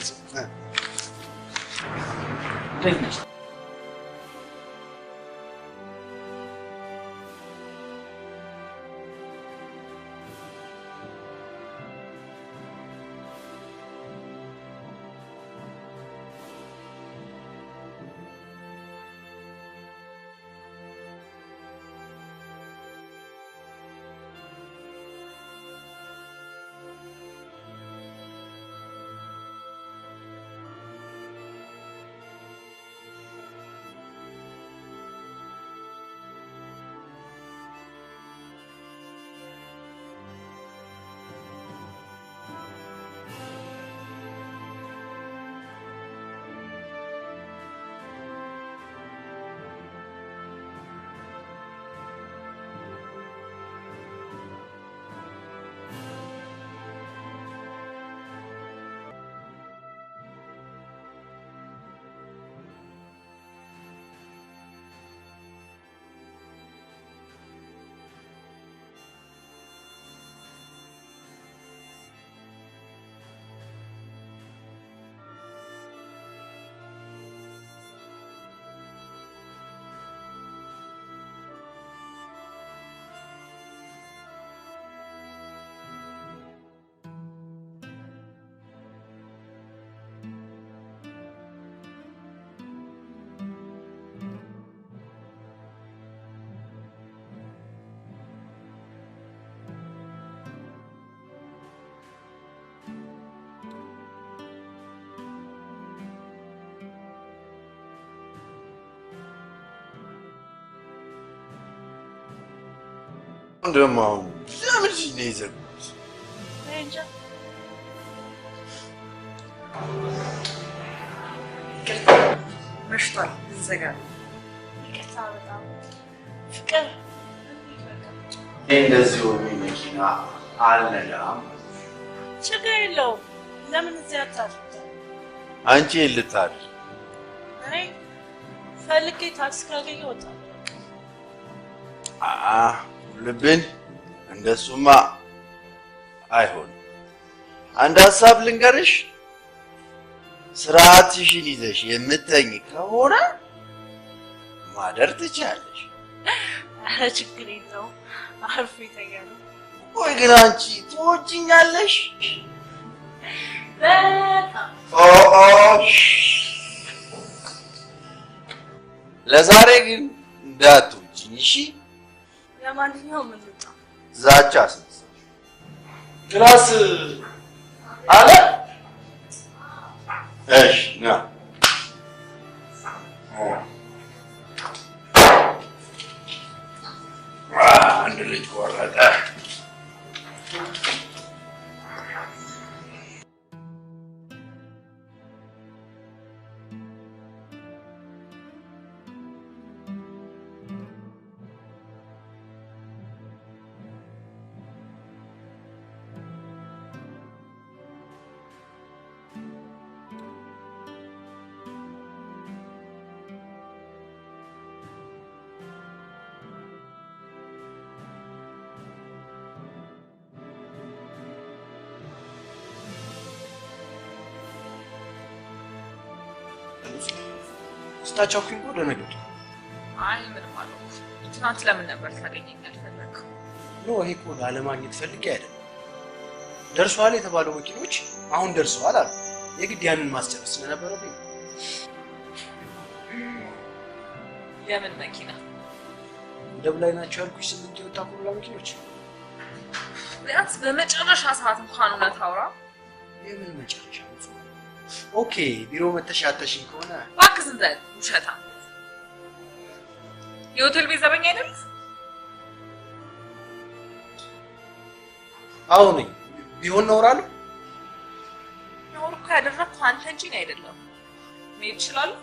H: እንደውም አሁን ለምን ነው የዘጉት?
J: እንጃ።
F: መሽቷል፣ እንዘጋለን።
J: ይቅርታ በጣም ፍቅር
D: እንደዚህ ሆኜ መኪና አልነዳም።
J: ችግር የለውም። ለምን እዚህ አታድር?
H: አንቺ ልታድር?
J: እኔ ፈልጌ ታክሲ ካገኘ እወጣለሁ።
H: ልብን እንደሱማ አይሆንም። አንድ ሀሳብ ልንገርሽ፣ ስርዓትሽን ይዘሽ የምተኝ ከሆነ ማደር ትችያለሽ።
J: ኧረ ችግር የለውም፣ አርፎ ይተኛል።
H: ቆይ ግን አንቺ ትወጂኛለሽ?
J: በጣም
H: ለዛሬ ግን እንዳትወጂኝ እሺ?
J: ለማንኛውም እንውጣ።
H: ዛቻ አስነሳ። ክላስ አለ? እሺ ና። አንድ ልጅ ቆረጠ።
D: ስታቻኩኝ እኮ ደነገጡ።
F: አይ ምንም አልሆንኩም። ትናንት ለምን ነበር ታገኘኝ ያልፈለግከው?
D: ኖ ይሄ እኮ ላለማግኘት ፈልጌ አይደለም። ደርሰዋል የተባለው መኪኖች አሁን ደርሰዋል አሉ። የግድ ያንን ማስጨረስ ስለነበረብኝ።
F: የምን መኪና?
D: ደብ ላይ ናቸው ያልኩሽ 8 የወጣ ኮሮላ መኪኖች።
F: ቢያንስ በመጨረሻ ሰዓት እንኳን እውነት አውራ።
D: የምን መጨረሻ? ኦኬ ቢሮ መተሽ ያተሽኝ ከሆነ
F: እባክህ ዝም በል ውሸታ። የሆቴል ቤት ዘበኛ አይደል?
D: አዎ ነኝ። ቢሆን እኖራለሁ።
F: ነውር እኮ ያደረግኩት አንተ እንጂ እኔ አይደለም። መሄድ እችላለሁ?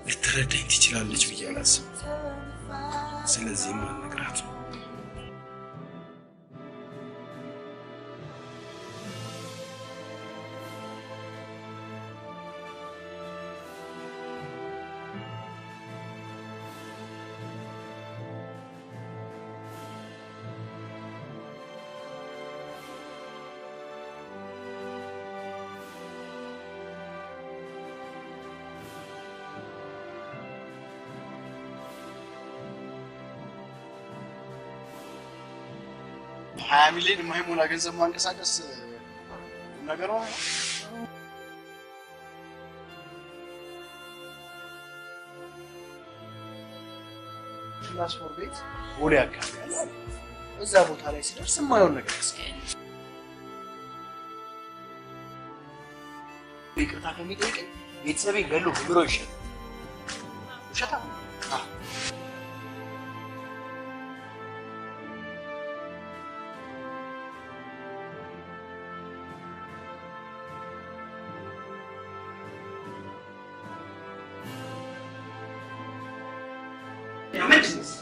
D: ልትረዳኝ ትችላለች ብዬ አላስብም። ስለዚህ ማልነግራት ነው። ሚሊዮን የማይሞላ ገንዘብ ማንቀሳቀስ ነገር ነው። ክላስ ፎር ቤት ቦሌ አካባቢ አለ። እዛ ቦታ ላይ ሲደርስ የማይሆን ነገር ያስገኛል። ይቅርታ ከሚጠይቀኝ ቤተሰቤን ገሎ ብሎ ይሻላል። ውሸታ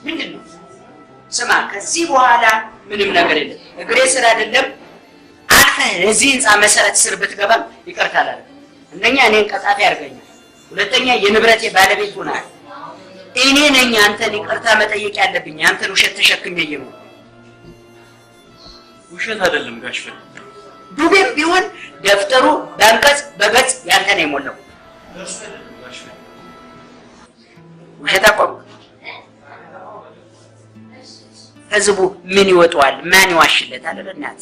A: ምንድን ነው? ስማ ከዚህ በኋላ ምንም ነገር የለም። እግሬ ስር አይደለም አልፈህ እዚህ ህንፃ መሰረት ስር ብትገባም ይቅርታ አላለም። አንደኛ እኔን ቀጣፊ አድርገኛል፣ ሁለተኛ የንብረቴ ባለቤት ሆናል። እኔ ነኝ አንተን ይቅርታ መጠየቅ ያለብኝ። አንተን ውሸት ተሸክሜ እየኖርኩ
L: ውሸት አይደለም ጋሽ ፈል
A: ዱቤም ቢሆን ደፍተሩ በአንቀጽ በገጽ ያንተ ነው የሞላው። ውሸት አቆም። ህዝቡ ምን ይወጣዋል? ማን ይዋሽለታል? ለእናት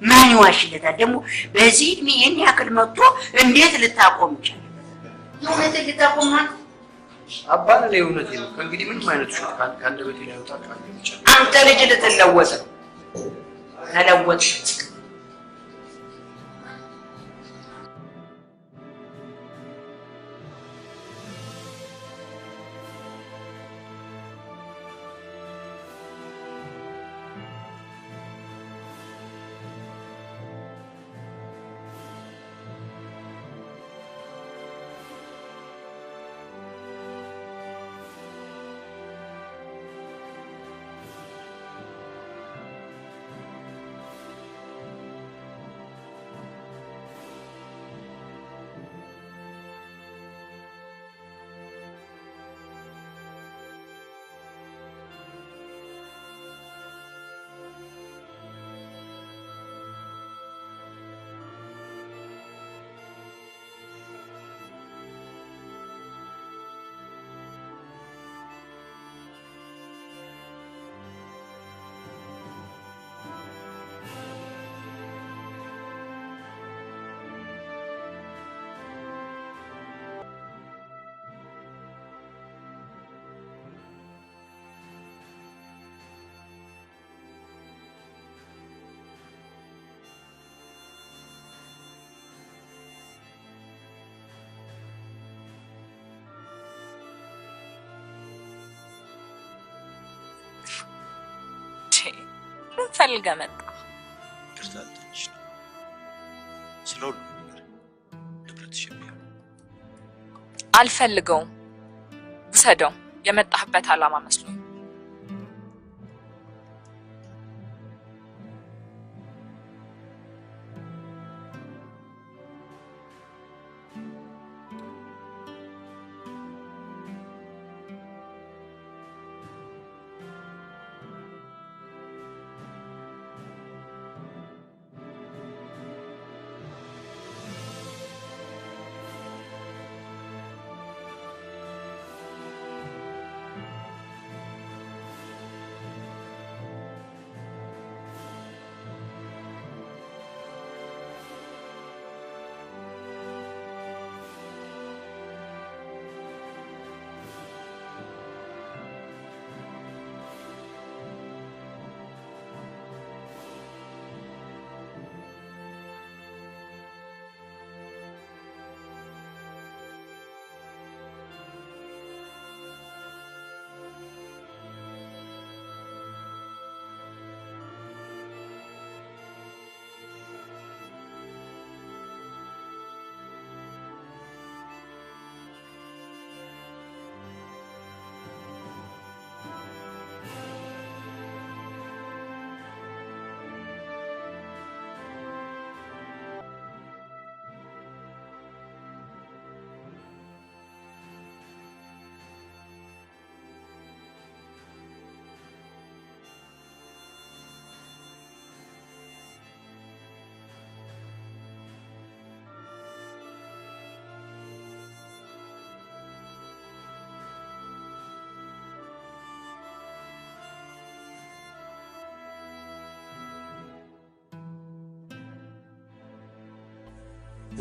A: ማን ይዋሽለታል? ደግሞ በዚህ እድሜ ይህን ያክል መጥቶ እንዴት ልታቆም ይቻላል? የእውነትን ልታቆም ማለት
D: አባን ላይ እውነቴ ነው። ከእንግዲህ ምንም አይነት ውሸት ከአንደበቴ ላይ ወጣ ቃል ይቻላል።
A: አንተ ልጅ ልትለወጥ ነው። ተለወጥ።
F: ፈልገህ መጣ?
L: ይቅርታ አልጠይቅሽ ነው ስለ ሁሉ ነገር ንብረትሽ የሚሆን
F: አልፈልገውም። ውሰደው። የመጣህበት ዓላማ መስሎኝ።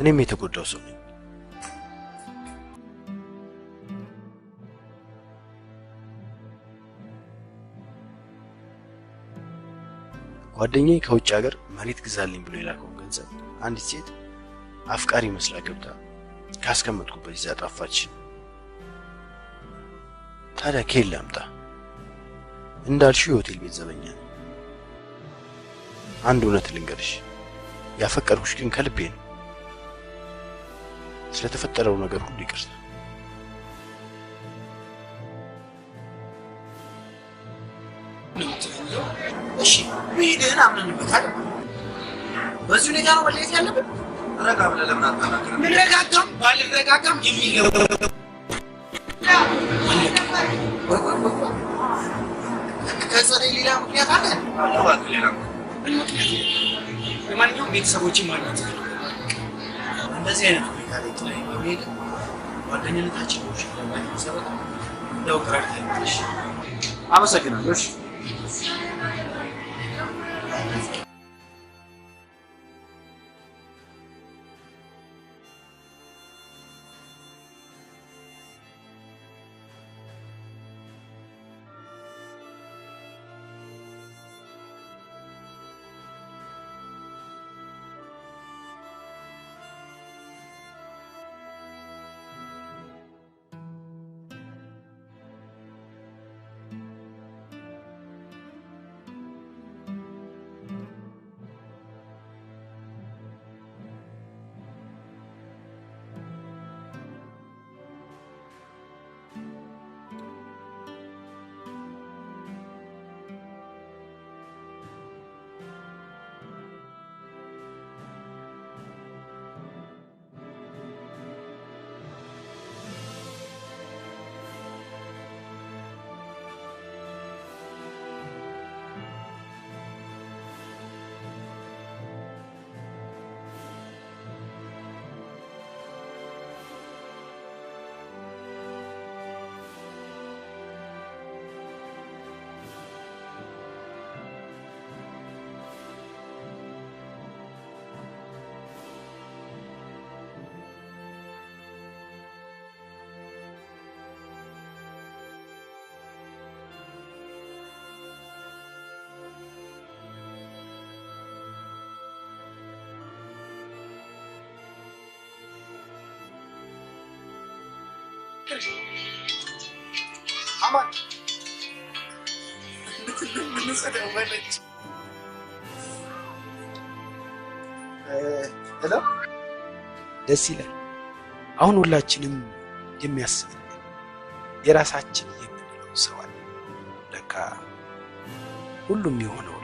D: እኔም የተጎዳው ሰው ነኝ። ጓደኛዬ ከውጭ ሀገር መሬት ግዛልኝ ብሎ የላከው ገንዘብ አንዲት ሴት አፍቃሪ መስላ ገብታ ካስቀመጥኩበት ይዛ ጠፋች። ታዲያ ከየት ላምጣ? እንዳልሽው የሆቴል ቤት ዘበኛ ነኝ። አንድ እውነት ልንገርሽ፣ ያፈቀርኩሽ ግን ከልቤ ነው። ስለተፈጠረው ነገር ሁሉ ይቅርታ። እሺ መሄድህን አምነንበታል። በዚህ ሁኔታ ነው መለየት ያለብን።
L: ረጋ ብለህ ለምን አታናግረም?
D: ብንረጋጋም ባልረጋጋም የሚገባ ከጸደይ ሌላ ምክንያት አለ?
L: እባክህ ሌላ
D: ለማንኛውም ቤተሰቦችን ማግኘት እንደዚህ አይነት ሁኔታ ላይ ጥላይ በመሄድ ጓደኝነታችን ነው ለማይሰበታ እንደው ቀራርተሽ አመሰግናለሁ። እሺ አማን ሄሎ ደስ ይላል። አሁን ሁላችንም የሚያስብልን የራሳችን የምንለው ሰው አለ። ለካ ሁሉም የሆነው